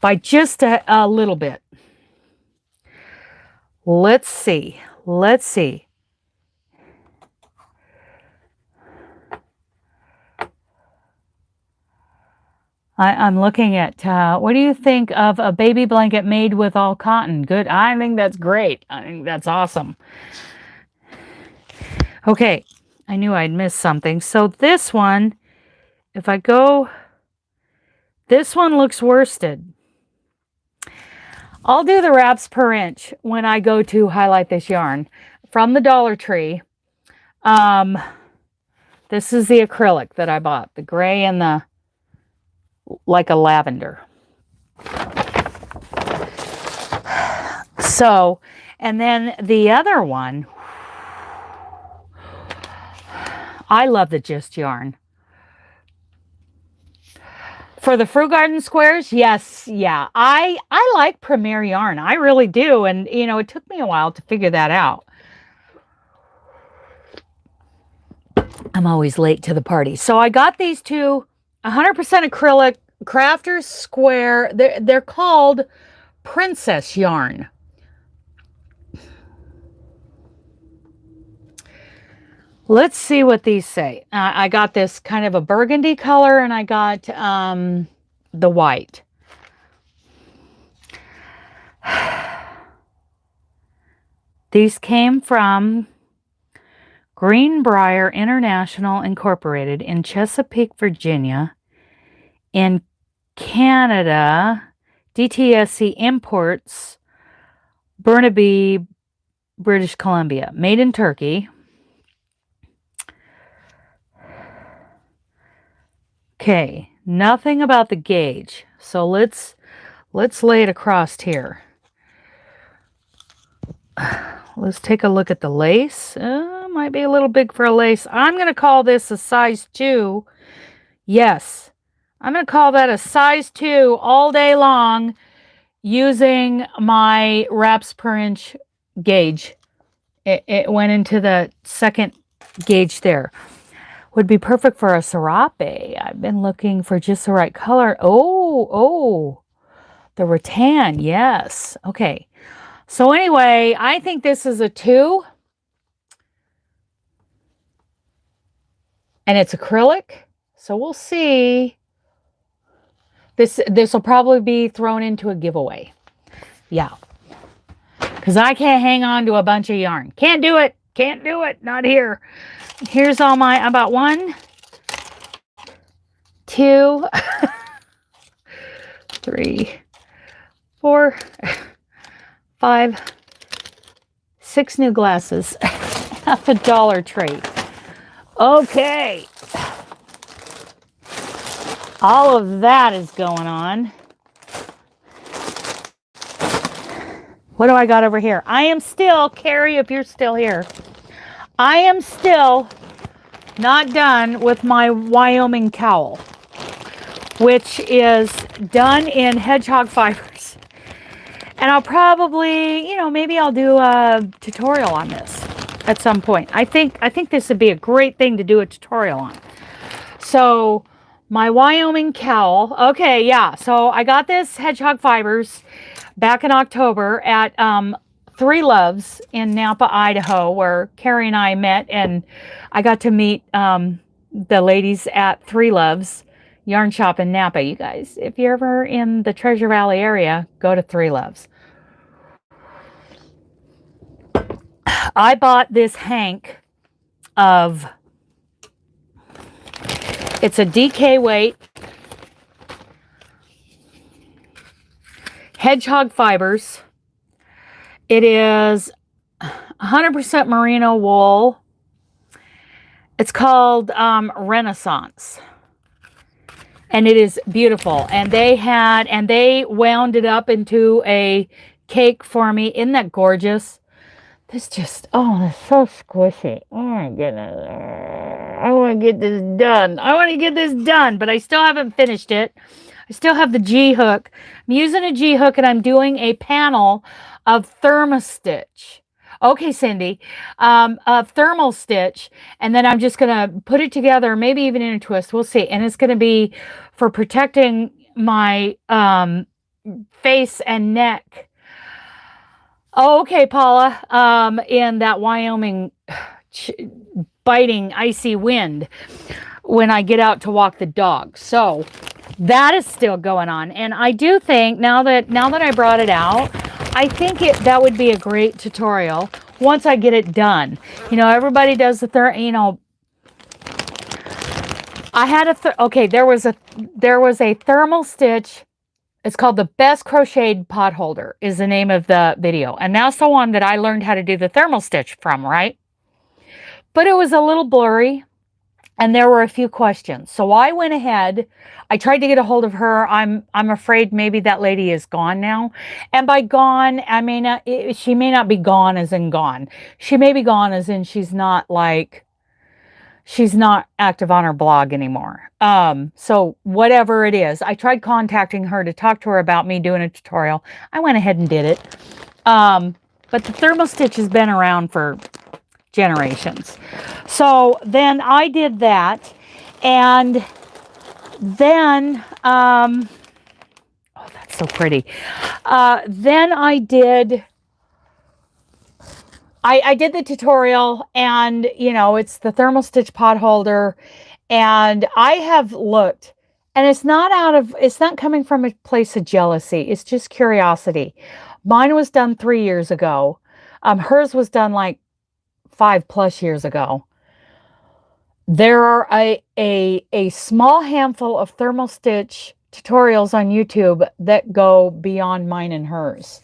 By just a little bit. Let's see. Let's see. I'm looking at, what do you think of a baby blanket made with all cotton? Good. I think that's great. I think that's awesome. Okay. I knew I'd missed something. So this one, if I go, this one looks worsted. I'll do the wraps per inch when I go to highlight this yarn from the Dollar Tree. This is the acrylic that I bought, the gray and the like a lavender. So, and then the other one, I love the Gist yarn. For the Fruit Garden squares, yes, yeah. I like Premier yarn. I really do. And, it took me a while to figure that out. I'm always late to the party. So I got these two 100% acrylic Crafter's Square. They're called Princess Yarn. Let's see what these say. I got this kind of a burgundy color, and I got the white. These came from Greenbrier International Incorporated in Chesapeake, Virginia. In Canada, DTSC Imports, Burnaby, British Columbia. Made in Turkey. Okay, nothing about the gauge. So let's lay it across here. Let's take a look at the lace. Might be a little big for a lace. I'm going to call this a size 2. Yes, I'm going to call that a size 2 all day long using my wraps per inch gauge. It went into the second gauge there. Would be perfect for a serape. I've been looking for just the right color. Oh, The rattan, yes. Okay. So anyway, I think this is a 2. And it's acrylic. So we'll see. This will probably be thrown into a giveaway. Yeah. Because I can't hang on to a bunch of yarn. Can't do it. Can't do it. Not here. Here's all my, about 1, 2, 3, 4, 5, 6 new glasses. Half a dollar trade. Okay. All of that is going on. What do I got over here? I am still, Carrie, if you're still here, I am still not done with my Wyoming cowl, which is done in hedgehog fibers. And I'll probably, maybe I'll do a tutorial on this at some point. I think this would be a great thing to do a tutorial on. So my Wyoming cowl. Okay, yeah. So I got this hedgehog fibers back in October at Three Loves in Nampa, Idaho, where Carrie and I met, and I got to meet the ladies at Three Loves yarn shop in Nampa. You guys, if you're ever in the Treasure Valley area, go to Three Loves. I bought this hank of, it's a DK weight hedgehog fibers. It is 100% merino wool. It's called Renaissance. And it is beautiful. And they wound it up into a cake for me. Isn't that gorgeous? This just, oh, that's so squishy. Oh my goodness. I want to get this done. I want to get this done, but I still haven't finished it. I still have the G hook. I'm using a G hook and I'm doing a panel of thermostitch. Okay, Cindy, of thermal stitch, and then I'm just going to put it together, maybe even in a twist. We'll see. And it's going to be for protecting my face and neck. Oh, okay, Paula, in that Wyoming biting icy wind when I get out to walk the dog. So that is still going on. And I do think now that I brought it out, I think that would be a great tutorial once I get it done. Everybody does the I had there was a thermal stitch. It's called the Best Crocheted Pot Holder is the name of the video. And that's the one that I learned how to do the thermal stitch from, right? But it was a little blurry and there were a few questions. So I went ahead. I tried to get a hold of her. I'm afraid maybe that lady is gone now. And by gone, she may not be gone as in gone. She may be gone as in she's not active on her blog anymore. So whatever it is, I tried contacting her to talk to her about me doing a tutorial. I went ahead and did it. But the thermal stitch has been around for generations. So then I did that. And then, oh, that's so pretty. Then I did the tutorial, and it's the thermal stitch pot holder, and I have looked, and it's not coming from a place of jealousy. It's just curiosity. Mine was done 3 years ago. Hers was done like 5+ years ago. There are a small handful of thermal stitch tutorials on YouTube that go beyond mine and hers.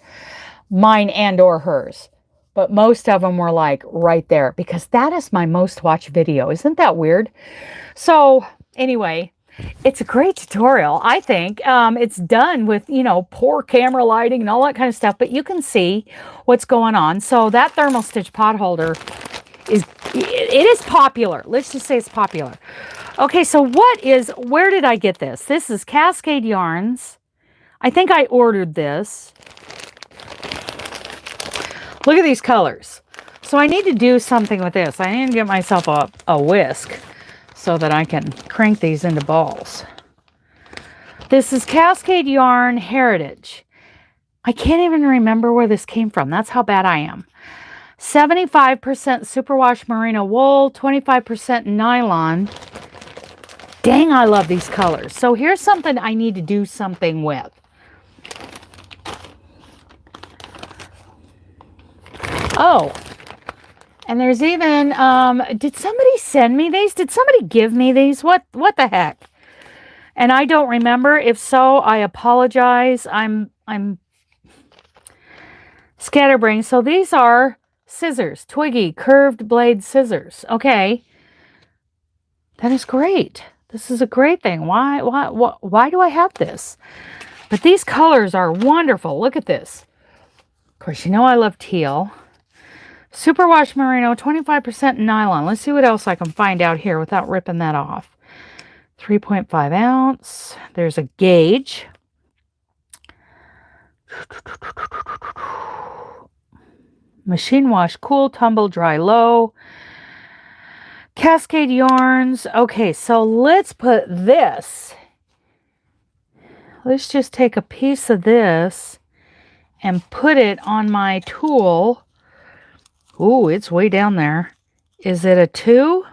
Mine and or hers. But most of them were like right there because that is my most watched video. Isn't that weird? So anyway, it's a great tutorial. I think it's done with, poor camera lighting and all that kind of stuff, but you can see what's going on. So that thermal stitch pot holder is popular. Let's just say it's popular. Okay, so where did I get this? This is Cascade Yarns. I think I ordered this. Look at these colors. So I need to do something with this. I need to get myself a whisk so that I can crank these into balls. This is Cascade Yarn Heritage. I can't even remember where this came from. That's how bad I am. 75% superwash merino wool, 25% nylon. Dang, I love these colors. So here's something I need to do something with. Oh, and there's even, did somebody send me these? Did somebody give me these? What the heck? And I don't remember. If so, I apologize. I'm scatterbrained. So these are scissors, Twiggy curved blade scissors. Okay. That is great. This is a great thing. Why do I have this? But these colors are wonderful. Look at this. Of course, you know I love teal. Superwash merino, 25% nylon. Let's see what else I can find out here without ripping that off. 3.5 ounce. There's a gauge. Machine wash, cool, tumble, dry, low. Cascade yarns. Okay, so let's put this. Let's just take a piece of this and put it on my tool. Ooh, it's way down there. Is it a 2?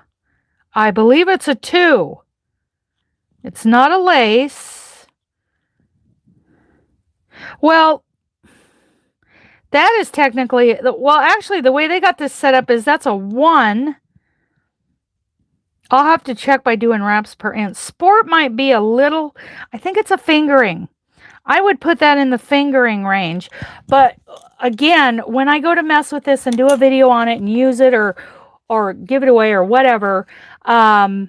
I believe it's a 2. It's not a lace. Well, that is technically, well, actually, the way they got this set up is that's a 1. I'll have to check by doing wraps per inch. Sport might be a little, I think it's a fingering. I would put that in the fingering range. But again, when I go to mess with this and do a video on it and use it or give it away or whatever, I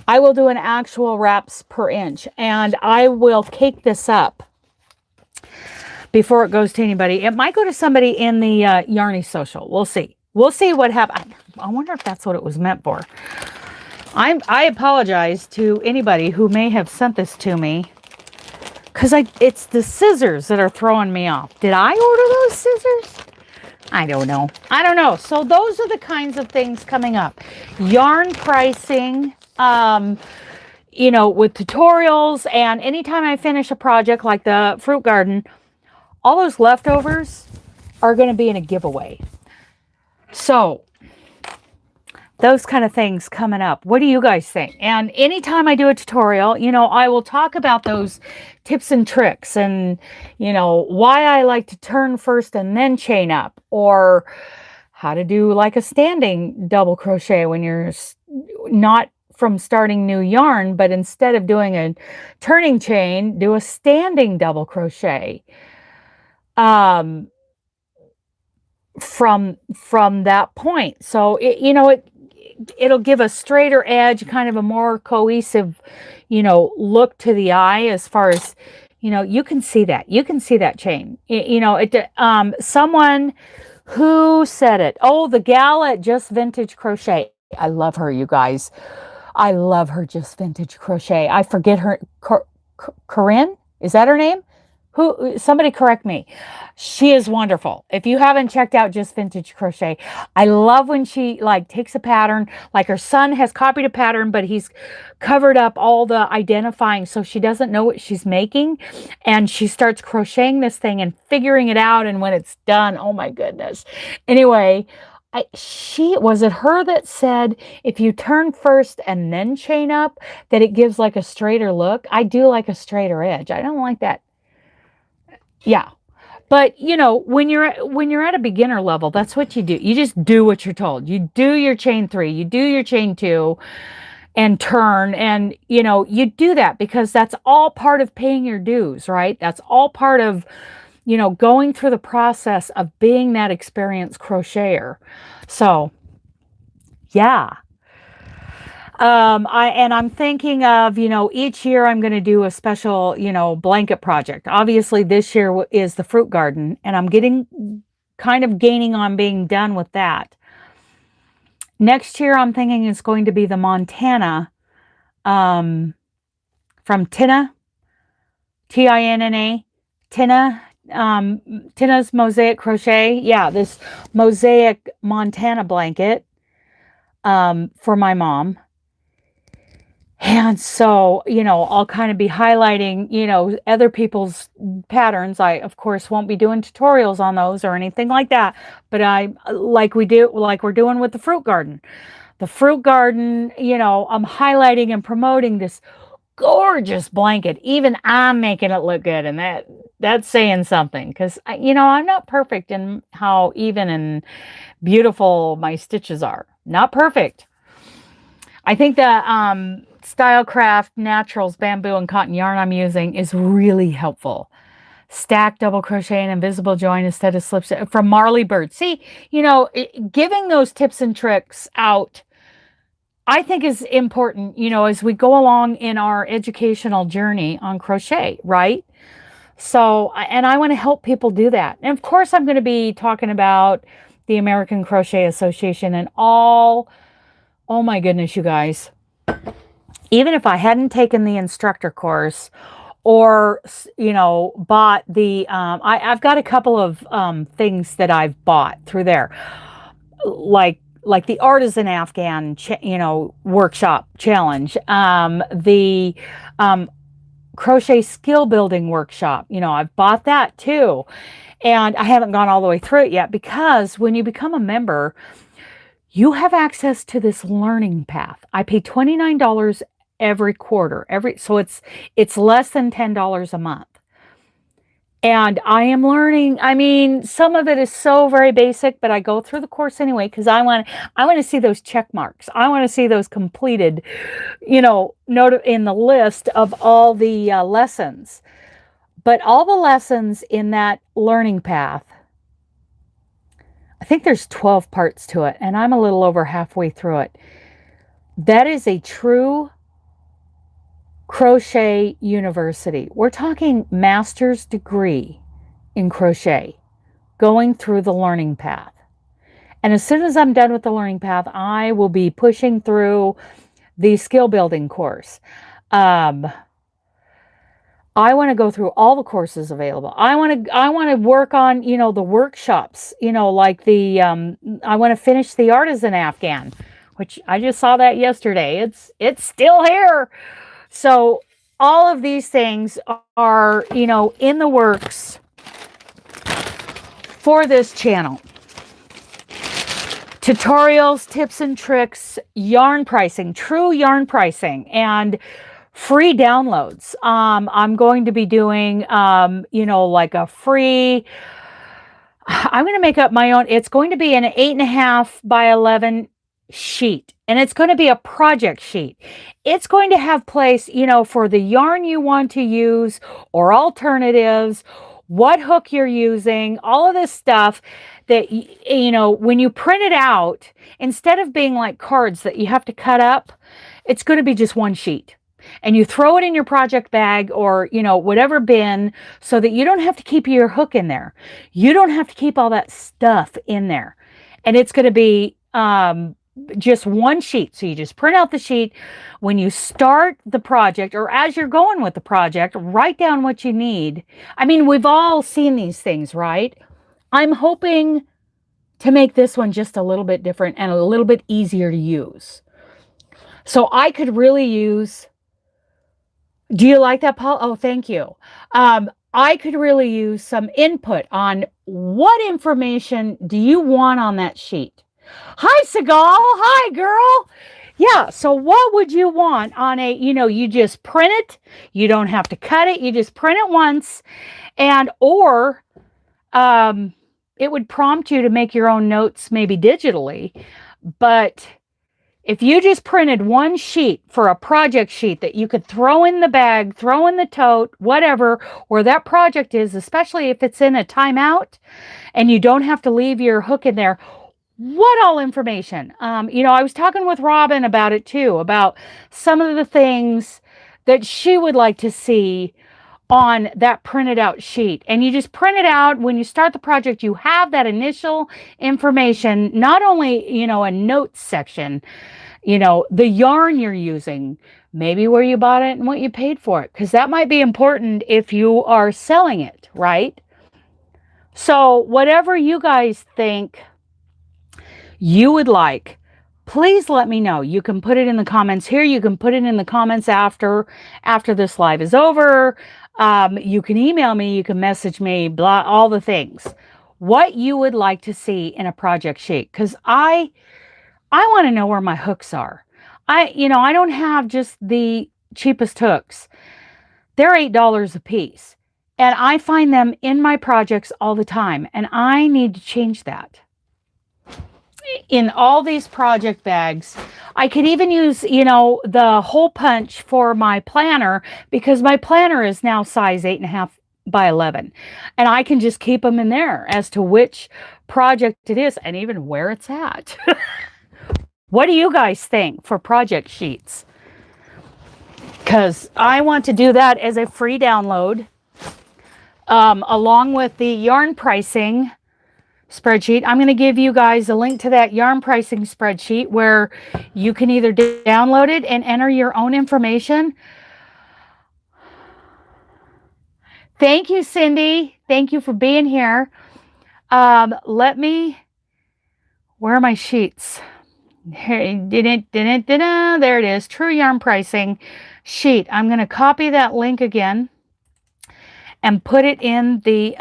will do an actual wraps per inch. And I will cake this up before it goes to anybody. It might go to somebody in the Yarny social. We'll see. We'll see what happens. I wonder if that's what it was meant for. I apologize to anybody who may have sent this to me, because it's the scissors that are throwing me off. Did I order those scissors? I don't know. I don't know. So those are the kinds of things coming up. Yarn pricing, you know, with tutorials, and anytime I finish a project like the fruit garden, all those leftovers are going to be in a giveaway. So those kind of things coming up. What do you guys think? And anytime I do a tutorial, you know, I will talk about those tips and tricks and, you know, why I like to turn first and then chain up, or how to do like a standing double crochet when you're not from starting new yarn, but instead of doing a turning chain, do a standing double crochet. From that point. So it'll give a straighter edge, kind of a more cohesive, you know, look to the eye, as far as, you know, you can see that chain, you know, someone who said it. Oh, the gal at Just Vintage Crochet. I love her, you guys. I love her, Just Vintage Crochet. I forget her. Corinne, is that her name? Somebody correct me. She is wonderful. If you haven't checked out Just Vintage Crochet, I love when she like takes a pattern, like her son has copied a pattern, but he's covered up all the identifying, so she doesn't know what she's making, and she starts crocheting this thing and figuring it out, and when it's done, oh my goodness. Anyway, was it her that said if you turn first and then chain up, that it gives like a straighter look? I do like a straighter edge. I don't like that. Yeah. But, you know, when you're at a beginner level, that's what you do. You just do what you're told. You do your chain 3, you do your chain 2 and turn, and, you know, you do that because that's all part of paying your dues, right? That's all part of, you know, going through the process of being that experienced crocheter. So, yeah. I'm thinking of, you know, each year I'm going to do a special, you know, blanket project. Obviously this year is the fruit garden, and I'm kind of gaining on being done with that. Next year I'm thinking it's going to be the Montana, from Tina, T-I-N-N-A, Tina's Mosaic Crochet. Yeah, this Mosaic Montana blanket, for my mom. And so, I'll kind of be highlighting, other people's patterns. I, of course, won't be doing tutorials on those or anything like that, but like we're doing with the fruit garden. The fruit garden, I'm highlighting and promoting this gorgeous blanket. Even I'm making it look good, and that's saying something, because I'm not perfect in how even and beautiful my stitches are. Not perfect. I think that Stylecraft Naturals bamboo and cotton yarn I'm using is really helpful. Stack, double crochet, and invisible join instead of slip stitch from Marley Bird. See, giving those tips and tricks out, I think, is important, as we go along in our educational journey on crochet, right? So, and I want to help people do that. And of course, I'm going to be talking about the American Crochet Association and all. Oh my goodness, you guys. Even if I hadn't taken the instructor course or, bought the, I've got a couple of things that I've bought through there, like the artisan Afghan, workshop challenge, the crochet skill building workshop. I've bought that too. And I haven't gone all the way through it yet, because when you become a member, you have access to this learning path. I pay $29 every quarter, so it's less than $10 a month. And I am learning. I mean, some of it is so very basic, but I go through the course anyway, because I want to see those check marks. I want to see those completed, note in the list of all the lessons. But all the lessons in that learning path, I think there's 12 parts to it, and I'm a little over halfway through it. That is a true crochet university. We're talking master's degree in crochet, going through the learning path. And as soon as I'm done with the learning path, I will be pushing through the skill building course. I want to go through all the courses available. I want to work on, the workshops, like the, I want to finish the artisan Afghan, which I just saw that yesterday. It's still here. So all of these things are, in the works for this channel. Tutorials, tips and tricks, yarn pricing, true yarn pricing, and free downloads. I'm going to be doing, like a free, I'm going to make up my own. It's going to be an 8.5 by 11 sheet, and it's going to be a project sheet. It's going to have place, for the yarn you want to use or alternatives, what hook you're using, all of this stuff that, when you print it out, instead of being like cards that you have to cut up, it's going to be just one sheet. And you throw it in your project bag or, whatever bin, so that you don't have to keep your hook in there. You don't have to keep all that stuff in there. And it's going to be just one sheet. So you just print out the sheet. When you start the project, or as you're going with the project, write down what you need. I mean, we've all seen these things, right? I'm hoping to make this one just a little bit different and a little bit easier to use. So I could really use... Do you like that, Paul? Oh, thank you. I could really use some input on what information do you want on that sheet. Hi, Seagal. Hi, girl. Yeah, so what would you want on a, you just print it. You don't have to cut it. You just print it once. Or it would prompt you to make your own notes, maybe digitally. But if you just printed one sheet for a project sheet that you could throw in the bag, throw in the tote, whatever, where that project is, especially if it's in a timeout and you don't have to leave your hook in there, what all information. I was talking with Robin about it too, about some of the things that she would like to see on that printed out sheet. And you just print it out. When you start the project, you have that initial information, not only, a notes section, the yarn you're using, maybe where you bought it and what you paid for it, because that might be important if you are selling it, right? So whatever you guys think you would like, please let me know. You can put it in the comments here. You can put it in the comments after this live is over. You can email me. You can message me. Blah, all the things. What you would like to see in a project sheet, because I want to know where my hooks are. I don't have just the cheapest hooks. They're $8 a piece, and I find them in my projects all the time, and I need to change that. In all these project bags, I could even use, the hole punch for my planner, because my planner is now size 8.5 by 11, and I can just keep them in there as to which project it is and even where it's at. What do you guys think for project sheets? Because I want to do that as a free download, along with the yarn pricing spreadsheet. I'm going to give you guys a link to that yarn pricing spreadsheet where you can either download it and enter your own information. Thank you, Cindy. Thank you for being here. Where are my sheets? Here, there it is. True yarn pricing sheet. I'm going to copy that link again and put it in the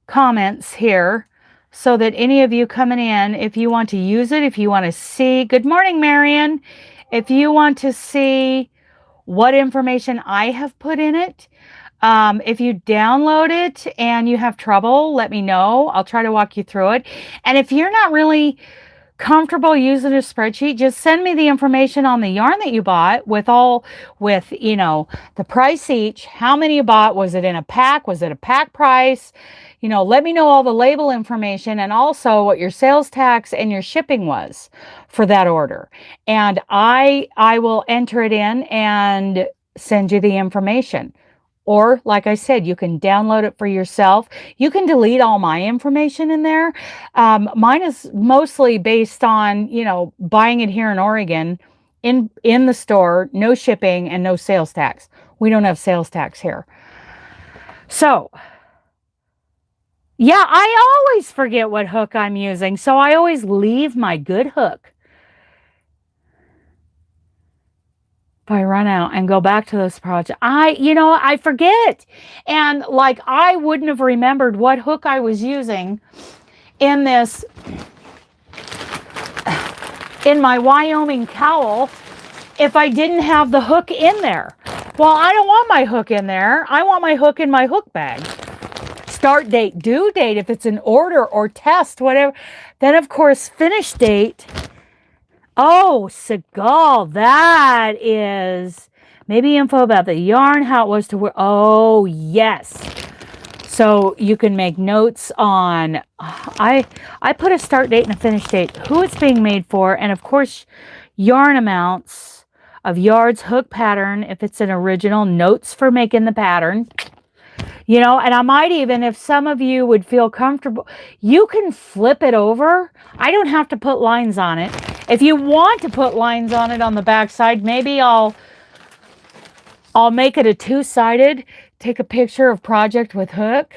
comments here, so that any of you coming in, if you want to use it, if you want to see, good morning, Marion, if you want to see what information I have put in it, if you download it and you have trouble, let me know. I'll try to walk you through it. And if you're not really comfortable using a spreadsheet, just send me the information on the yarn that you bought with the price each, how many you bought, was it in a pack, was it a pack price, let me know all the label information, and also what your sales tax and your shipping was for that order, and I will enter it in and send you the information. Or, like I said, you can download it for yourself. You can delete all my information in there. Mine is mostly based on, buying it here in Oregon, in the store, no shipping and no sales tax. We don't have sales tax here. So, yeah, I always forget what hook I'm using, so I always leave my good hook. If I run out and go back to this project, I forget. And I wouldn't have remembered what hook I was using in my Wyoming cowl if I didn't have the hook in there. Well, I don't want my hook in there. I want my hook in my hook bag. Start date, due date, if it's an order or test, whatever. Then, of course, finish date. Oh, Seagal, that is maybe info about the yarn, how it was to wear. Oh, yes. So you can make notes on, I put a start date and a finish date, who it's being made for, and of course, yarn amounts of yards, hook pattern, if it's an original, notes for making the pattern. And I might even, if some of you would feel comfortable, you can flip it over. I don't have to put lines on it. If you want to put lines on it on the back side, maybe I'll make it a two-sided, take a picture of project with hook,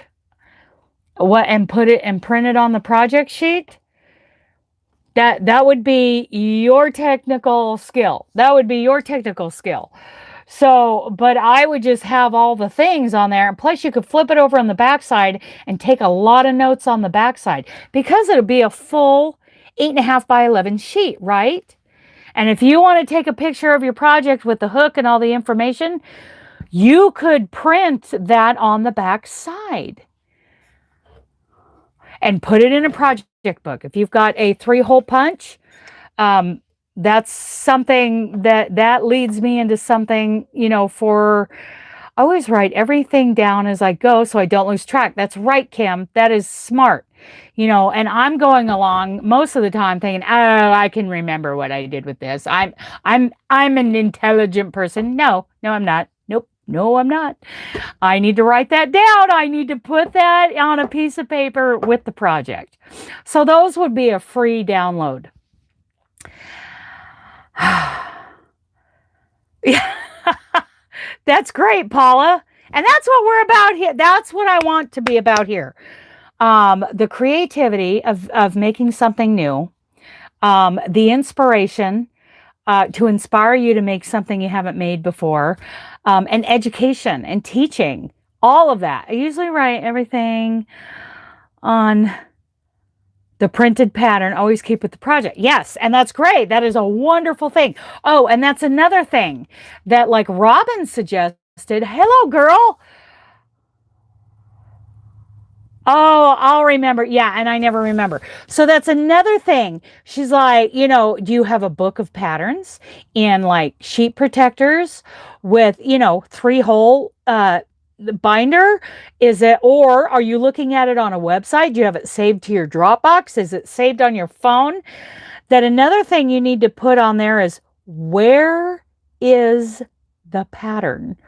and put it and print it on the project sheet. That would be your technical skill. That would be your technical skill. So, but I would just have all the things on there. And plus you could flip it over on the backside and take a lot of notes on the backside, because it'll be a full 8.5 by 11 sheet, right? And if you want to take a picture of your project with the hook and all the information, you could print that on the back side and put it in a project book. If you've got a 3-hole punch, that's something that leads me into something, I always write everything down as I go so I don't lose track. That's right, Kim. That is smart. And I'm going along most of the time thinking, oh, I can remember what I did with this. I'm an intelligent person. No, I'm not. Nope. No, I'm not. I need to write that down. I need to put that on a piece of paper with the project. So those would be a free download. That's great, Paula. And that's what we're about here. That's what I want to be about here. The creativity of making something new. the inspiration to inspire you to make something you haven't made before, and education and teaching, all of that. I usually write everything on the printed pattern. Always keep with the project. Yes, and that's great. That is a wonderful thing. Oh, and that's another thing that, like, Robin suggested. Hello, girl. Oh, I'll remember. Yeah, and I never remember. So that's another thing. She's like, you know, do you have a book of patterns in like sheet protectors with, you know, 3-hole binder? Is it, or are you looking at it on a website? Do you have it saved to your Dropbox? Is it saved on your phone? That another thing you need to put on there is, where is the pattern?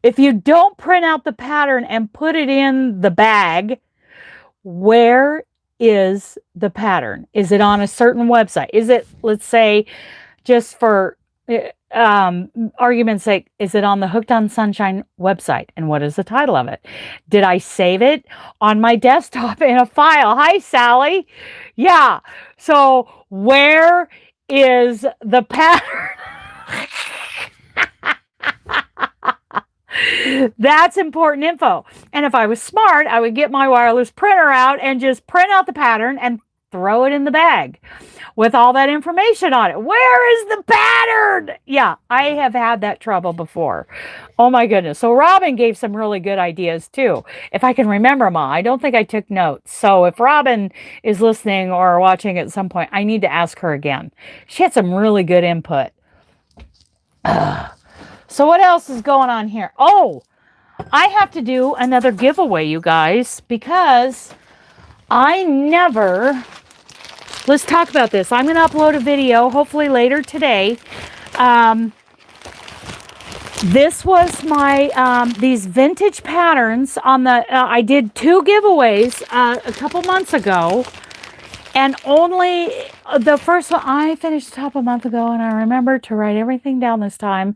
If you don't print out the pattern and put it in the bag, where is the pattern? Is it on a certain website? Is it, let's say, just for argument's sake, is it on the Hooked on Sunshine website? And what is the title of it? Did I save it on my desktop in a file? Hi, Sally. Yeah. So where is the pattern? That's important info. And if I was smart, I would get my wireless printer out and just print out the pattern and throw it in the bag with all that information on it. Where is the pattern? Yeah, I have had that trouble before. Oh my goodness. So Robin gave some really good ideas too. If I can remember them all. I don't think I took notes. So if Robin is listening or watching at some point, I need to ask her again. She had some really good input. So what else is going on here? Oh, I have to do another giveaway, you guys, because I never... Let's talk about this. I'm going to upload a video, hopefully later today. This was my, these vintage patterns on the... I did 2 giveaways a couple months ago. And only the first one, I finished top a month ago, and I remember to write everything down this time.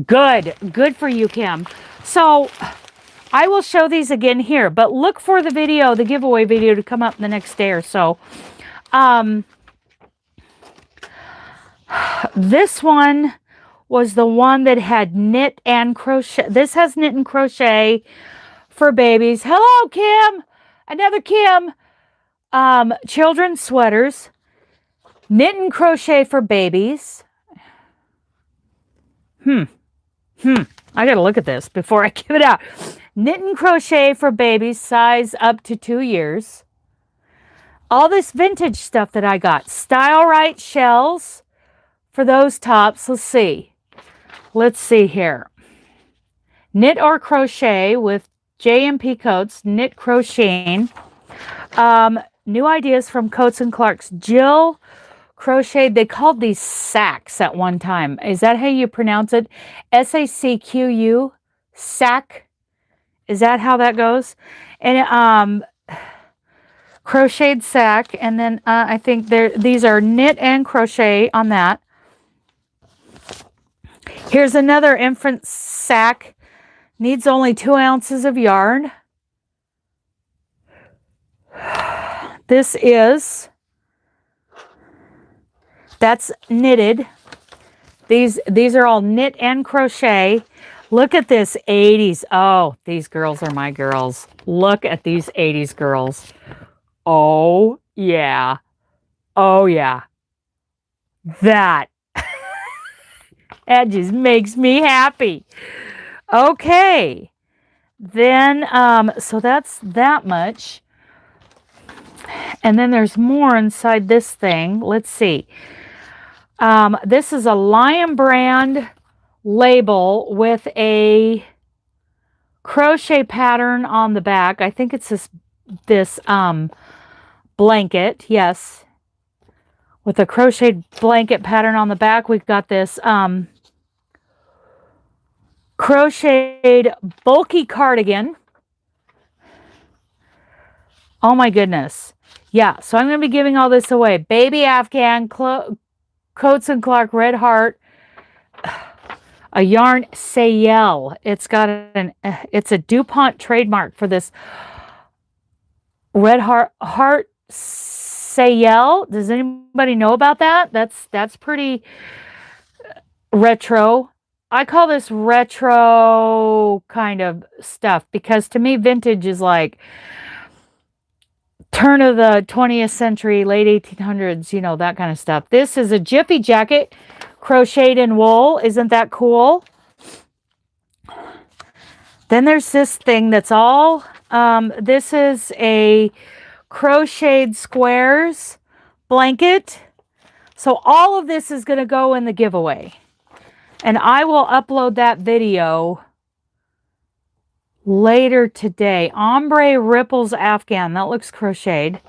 Good for you, Kim. So I will show these again here, but look for the video, the giveaway video, to come up the next day or so. This one was the one that had knit and crochet. This has knit and crochet for babies. Hello, Kim. Another Kim. Children's sweaters, knit and crochet for babies. I gotta look at this before I give it out. Knit and crochet for babies, size up to 2 years. All this vintage stuff that I got. Style Right shells for those tops. Let's see here. Knit or crochet with JMP Coats, knit crocheting. New ideas from Coats and Clark's. Jill crocheted, they called these sacks at one time. Is that how you pronounce it? S-A-C-Q-U, sack. Is that how that goes? And crocheted sack. And then I think these are knit and crochet on that. Here's another infant sack. Needs only 2 ounces of yarn. That's knitted. These are all knit and crochet. Look at this 80s. Oh, these girls are my girls. Look at these 80s girls. Oh, yeah. Oh, yeah. That just makes me happy. Okay. Then, so that's that much. And then there's more inside this thing. Let's see. This is a Lion Brand label with a crochet pattern on the back. I think it's this blanket. Yes. With a crocheted blanket pattern on the back. We've got this crocheted bulky cardigan. Oh my goodness. Yeah, so I'm going to be giving all this away. Baby Afghan, Coats and Clark Red Heart, a yarn Sayel. It's got it's a DuPont trademark for this Red Heart Sayel. Does anybody know about that? That's pretty retro. I call this retro kind of stuff because to me vintage is like turn of the 20th century, late 1800s, you know, that kind of stuff. This is a Jiffy jacket crocheted in wool. Isn't that cool? Then there's this thing that's all, this is a crocheted squares blanket. So all of this is going to go in the giveaway. And I will upload that video later today. Ombre Ripples Afghan. That looks crocheted.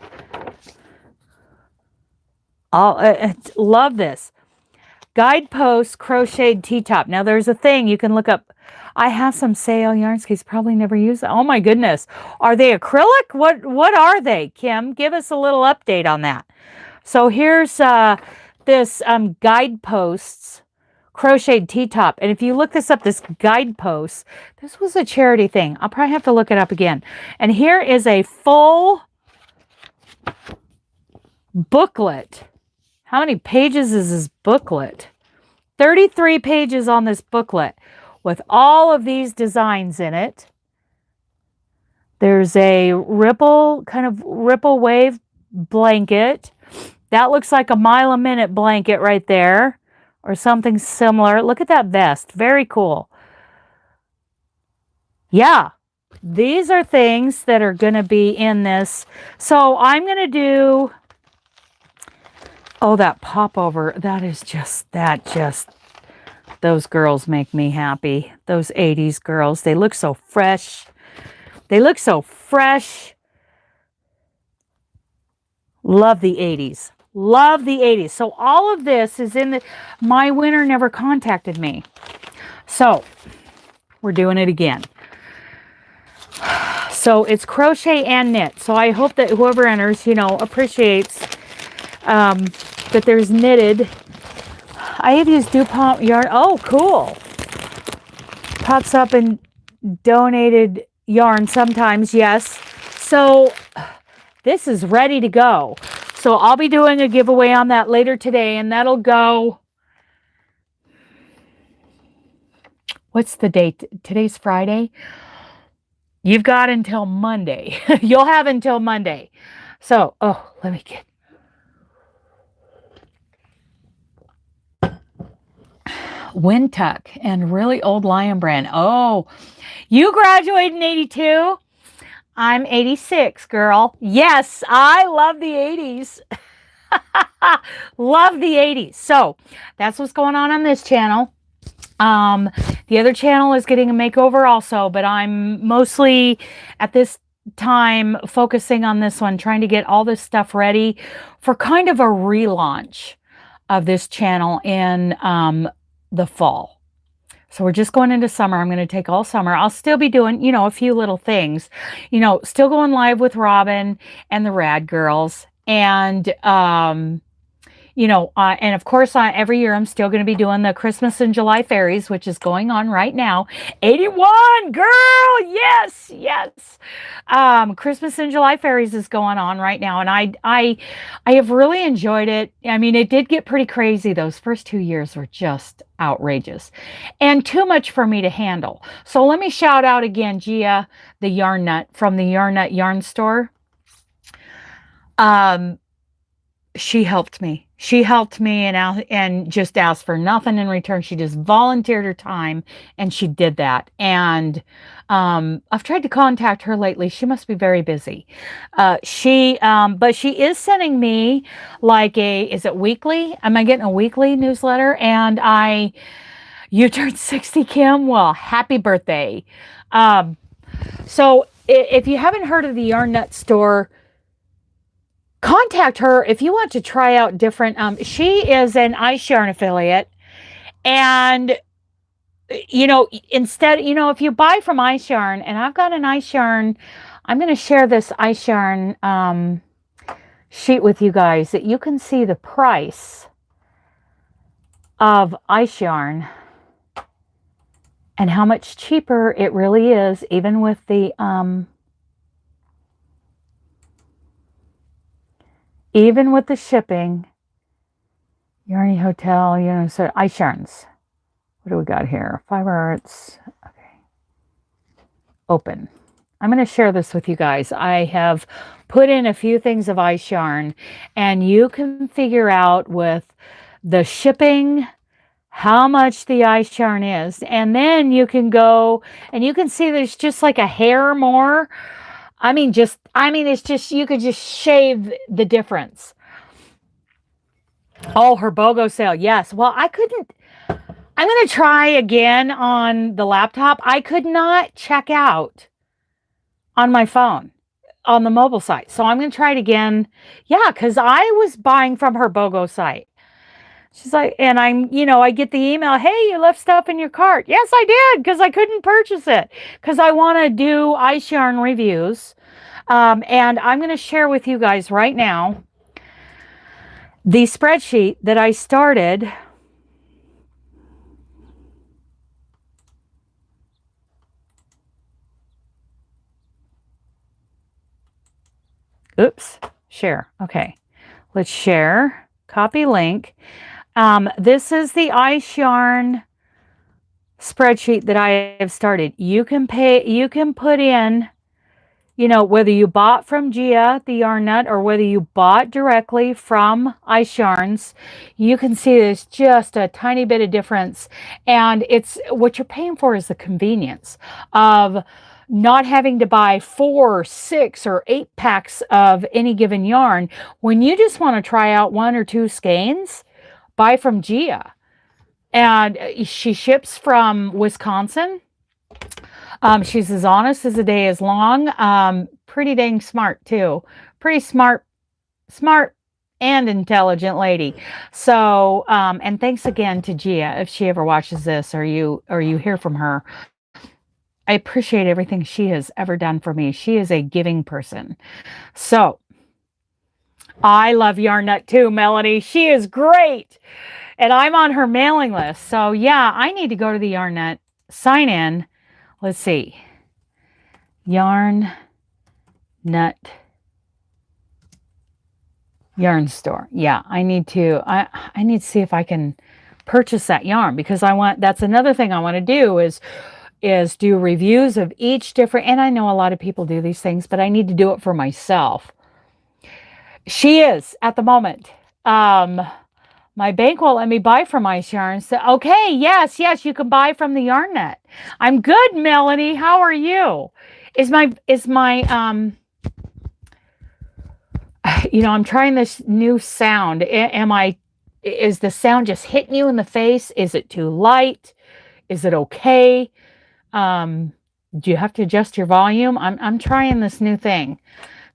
Love this. Guidepost crocheted T-top. Now there's a thing you can look up. I have some sale yarn skates. Probably never used them. Oh my goodness. Are they acrylic? What are they, Kim? Give us a little update on that. So here's this Guideposts crocheted T-top. And if you look this up, this Guideposts, this was a charity thing. I'll probably have to look it up again. And here is a full booklet. How many pages is this booklet? 33 pages on this booklet with all of these designs in it. There's a ripple, kind of ripple wave blanket. That looks like a mile a minute blanket right there or something similar. Look at that vest. Very cool. Yeah, these are things that are going to be in this. So I'm going to do... Oh, that popover, those girls make me happy. Those 80s girls, they look so fresh. They look so fresh. Love the 80s. Love the 80s. So all of this is in the, my winner never contacted me. So we're doing it again. So it's crochet and knit. So I hope that whoever enters, you know, appreciates that there's knitted. I have used DuPont yarn. Oh, cool. Pops up in donated yarn sometimes, yes. So this is ready to go. So I'll be doing a giveaway on that later today, and that'll go. What's the date? Today's Friday. You've got until Monday. You'll have until Monday. So, oh, let me get. Windtuck and really old Lion Brand. Oh, you graduated in 82. I'm 86, girl. Yes, I love the 80s. Love the 80s. So that's what's going on this channel. The other channel is getting a makeover also, but I'm mostly at this time focusing on this one, trying to get all this stuff ready for kind of a relaunch of this channel in the fall. So we're just going into summer. I'm going to take all summer. I'll still be doing, you know, a few little things, you know, still going live with Robin and the Rad Girls. And, you know, and of course, every year I'm still going to be doing the Christmas in July fairies, which is going on right now. 81, girl, yes, yes. Christmas in July fairies is going on right now, and I have really enjoyed it. I mean, it did get pretty crazy. Those first 2 years were just outrageous and too much for me to handle. So let me shout out again, Gia, the Yarn Nut from the Yarn Nut Yarn Store. She helped me. She helped me and just asked for nothing in return. She just volunteered her time and she did that. And I've tried to contact her lately. She must be very busy. But she is sending me like is it weekly? Am I getting a weekly newsletter? And you turned 60, Kim? Well, happy birthday. So if you haven't heard of the Yarn Nut Store, contact her if you want to try out different. She is an Ice Yarn affiliate, and you know, instead, you know, if you buy from Ice Yarn, and I've got an Ice Yarn, I'm going to share this Ice Yarn sheet with you guys that you can see the price of Ice Yarn and how much cheaper it really is, even with the even with the shipping. Yarny Hotel, you know, so ice yarns. What do we got here? Fiber Arts. Okay. Open. I'm going to share this with you guys. I have put in a few things of ice yarn, and you can figure out with the shipping how much the ice yarn is. And then you can go and you can see there's just like a hair more. It's just, you could just shave the difference. Oh, her BOGO sale. Yes. Well, I'm going to try again on the laptop. I could not check out on my phone on the mobile site. So I'm going to try it again. Yeah, because I was buying from her BOGO site. She's like, and I get the email, hey, you left stuff in your cart. Yes, I did, because I couldn't purchase it, because I want to do ice yarn reviews. And I'm going to share with you guys right now the spreadsheet that I started. Oops, share. Okay, let's share, copy link. This is the ice yarn spreadsheet that I have started. You can put in, whether you bought from Gia, the yarn nut, or whether you bought directly from Ice Yarns. You can see there's just a tiny bit of difference. And it's what you're paying for is the convenience of not having to buy 4, 6, or 8 packs of any given yarn. When you just want to try out 1 or 2 skeins, buy from Gia. And she ships from Wisconsin. She's as honest as the day is long. Pretty dang smart too. Pretty smart and intelligent lady. So, and thanks again to Gia if she ever watches this or you hear from her. I appreciate everything she has ever done for me. She is a giving person. So, I love Yarn Nut too, Melanie. She is great. And I'm on her mailing list. So, yeah, I need to go to the Yarn Nut, sign in. Let's see. Yarn Nut Yarn Store. Yeah, I need to see if I can purchase that yarn, because that's another thing I want to do is do reviews of each different, and I know a lot of people do these things, but I need to do it for myself. She is at the moment. My bank won't let me buy from Ice Yarns. So, okay, yes, you can buy from the Yarn Net. I'm good, Melanie. How are you? I'm trying this new sound. Is the sound just hitting you in the face? Is it too light? Is it okay? Do you have to adjust your volume? I'm trying this new thing,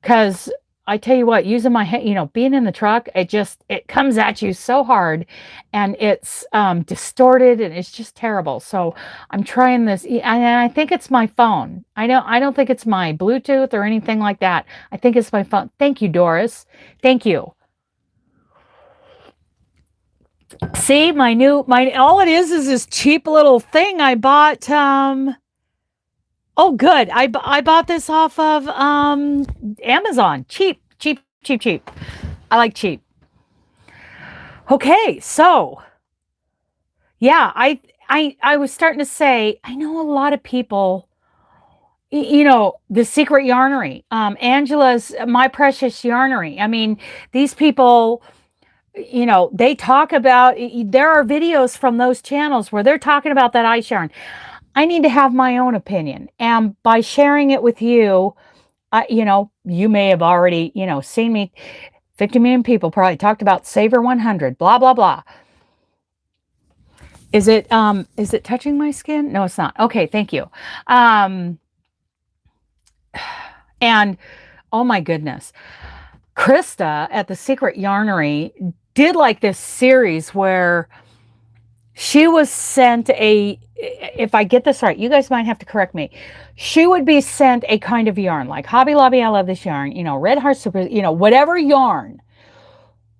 because I tell you what, using my head, being in the truck, it comes at you so hard, and it's distorted, and it's just terrible. So I'm trying this, and I think it's my phone. I don't think it's my Bluetooth or anything like that. I think it's my phone. Thank you, Doris. Thank you. See, all it is this cheap little thing I bought. Oh, good. I bought this off of Amazon. Cheap. I like cheap. Okay, so yeah, I was starting to say, I know a lot of people, the Secret Yarnery, Angela's My Precious Yarnery. I mean, these people, they talk about, there are videos from those channels where they're talking about that ice yarn. I need to have my own opinion. And by sharing it with you, you may have already, seen me. 50 million people probably talked about Saver 100, blah, blah, blah. Is it touching my skin? No, it's not. Okay, thank you. And oh my goodness, Krista at the Secret Yarnery did like this series where she was sent if I get this right, you guys might have to correct me. She would be sent a kind of yarn, like Hobby Lobby, I love this yarn, Red Heart Super, whatever yarn.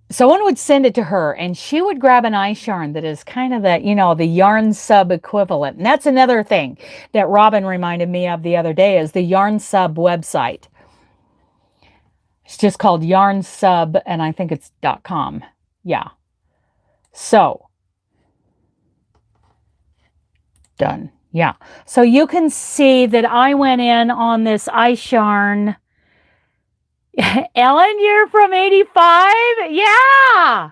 Someone would send it to her, and she would grab an ice yarn that is kind of that, the yarn sub equivalent. And that's another thing that Robin reminded me of the other day, is the yarn sub website. It's just called Yarn Sub, and I think it's .com. Yeah. So, done. Yeah. So you can see that I went in on this ice yarn. Ellen, you're from 85? Yeah.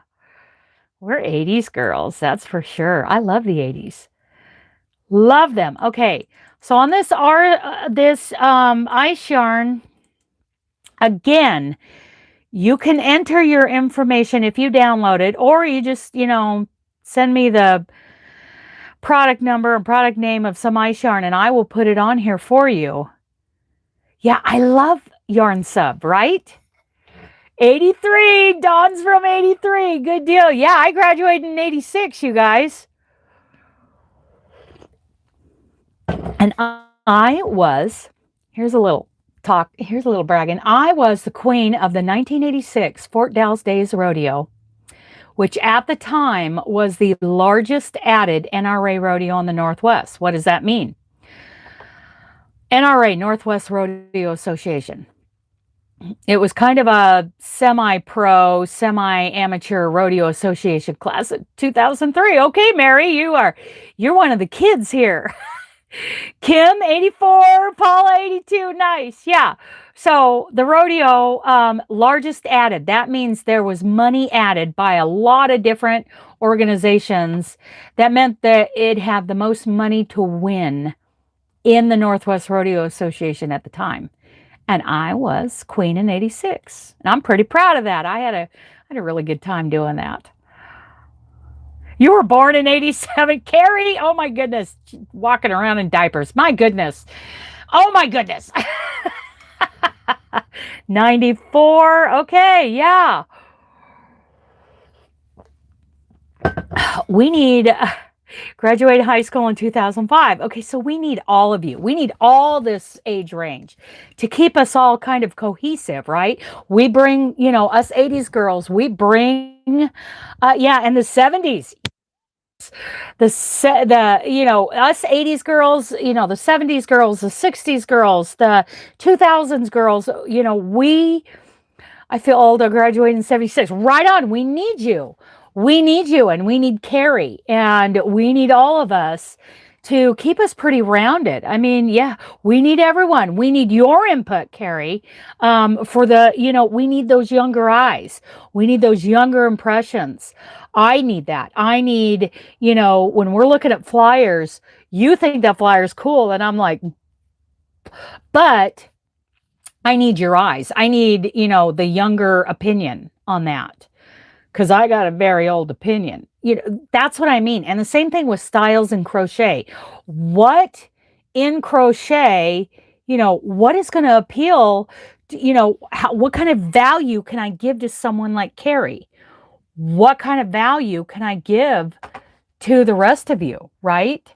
We're 80s girls, that's for sure. I love the 80s. Love them. Okay. So on this ice yarn, again, you can enter your information if you download it, or you just, send me the product number and product name of some ice yarn, and I will put it on here for you. Yeah, I love Yarn Sub, right? 83. Dawn's from 83. Good deal. Yeah, I graduated in 86, you guys. And I was, here's a little bragging. I was the queen of the 1986 Fort Dalles Days Rodeo, which at the time was the largest added NRA rodeo in the Northwest. What does that mean? NRA, Northwest Rodeo Association. It was kind of a semi-pro, semi-amateur rodeo association class of 2003. Okay, Mary, you're one of the kids here. Kim, 84, Paula, 82. Nice. Yeah. So the rodeo, largest added. That means there was money added by a lot of different organizations. That meant that it had the most money to win in the Northwest Rodeo Association at the time. And I was queen in 86. And I'm pretty proud of that. I had a really good time doing that. You were born in 87, Carrie? Oh my goodness. Walking around in diapers. My goodness. Oh my goodness. 94. Okay, yeah. We need graduated high school in 2005. Okay, so we need all of you. We need all this age range to keep us all kind of cohesive, right? We bring, us 80s girls, we bring, and the 70s. Us 80s girls, the 70s girls, the 60s girls, the 2000s girls, I feel old. I graduated in 76. Right on. We need you. We need you, and we need Carrie, and we need all of us to keep us pretty rounded. I mean, yeah, we need everyone. We need your input, Carrie, for we need those younger eyes. We need those younger impressions. I need that. I need, when we're looking at flyers, you think that flyer's cool, and I'm like, but I need your eyes. I need, the younger opinion on that, because I got a very old opinion. That's what I mean. And the same thing with styles and crochet. What in crochet, what is going to appeal to, what kind of value can I give to someone like Carrie? What kind of value can I give to the rest of you, right?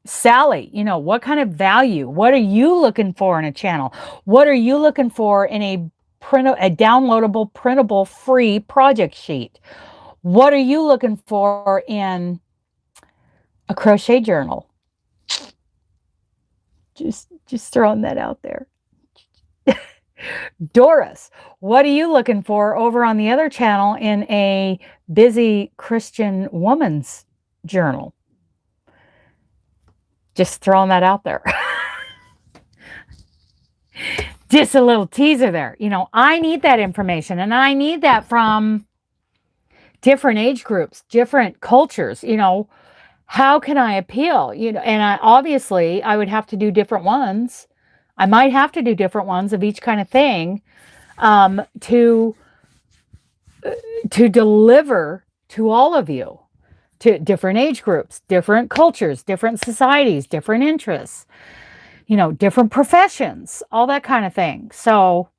Sally, what kind of value? What are you looking for in a channel? What are you looking for in a downloadable, printable, free project sheet? What are you looking for in a crochet journal? Just throwing that out there. Doris, what are you looking for over on the other channel in a busy Christian woman's journal? Just throwing that out there. Just a little teaser there. I need that information, and I need that from different age groups, different cultures. How can I appeal? And obviously I would have to do different ones. I might have to do different ones of each kind of thing to deliver to all of you, to different age groups, different cultures, different societies, different interests, different professions, all that kind of thing. So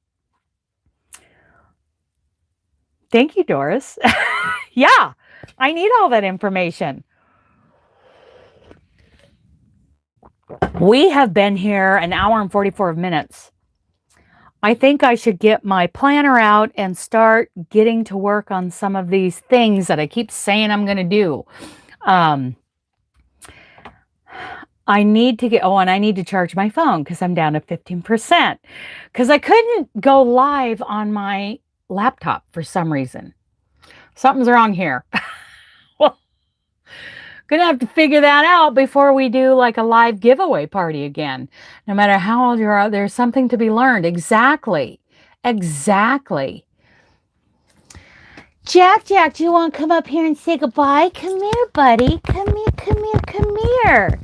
thank you, Doris. Yeah, I need all that information. We have been here an hour and 44 minutes. I think I should get my planner out and start getting to work on some of these things that I keep saying I'm going to do. I need to get, oh, and I need to charge my phone because I'm down to 15%. Because I couldn't go live on my laptop for some reason. Something's wrong here. Well, gonna have to figure that out before we do like a live giveaway party again. No matter how old you are, there's something to be learned. Exactly. Exactly. Jack, do you want to come up here and say goodbye? Come here, buddy. Come here, come here, come here.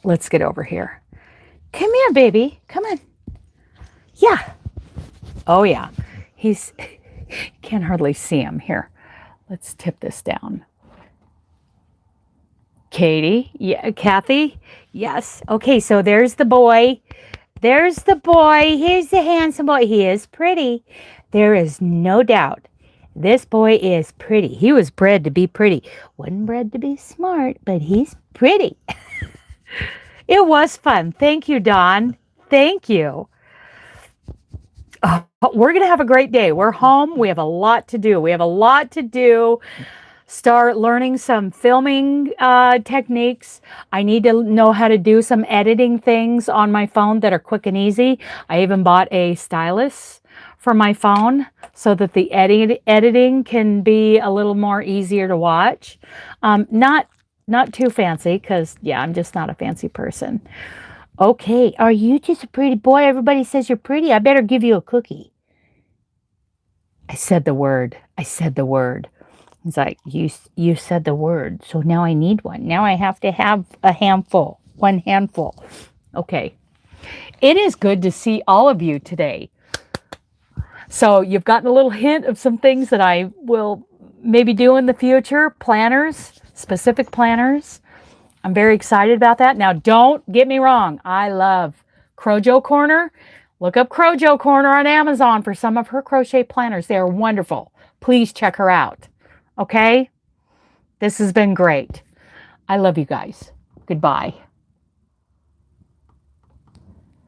Let's get over here. Come here, baby. Come on. Yeah. Oh, yeah. He's, you can't hardly see him. Here, let's tip this down. Katie, yeah, Kathy, yes. Okay, so there's the boy. There's the boy. Here's the handsome boy. He is pretty. There is no doubt. This boy is pretty. He was bred to be pretty. Wasn't bred to be smart, but he's pretty. It was fun. Thank you, Dawn. Thank you. We're going to have a great day. We're home. We have a lot to do. We have a lot to do. Start learning some filming techniques. I need to know how to do some editing things on my phone that are quick and easy. I even bought a stylus for my phone so that the editing can be a little more easier to watch. Not too fancy because, yeah, I'm just not a fancy person. Okay, are you just a pretty boy? Everybody says you're pretty. I better give you a cookie. I said the word. I said the word. It's like, you said the word, so now I need one. Now I have to have a handful, one handful. Okay. It is good to see all of you today. So you've gotten a little hint of some things that I will maybe do in the future. Planners, specific planners. I'm very excited about that. Now, don't get me wrong. I love Crojo Corner. Look up Crojo Corner on Amazon for some of her crochet planners. They are wonderful. Please check her out. Okay? This has been great. I love you guys. Goodbye.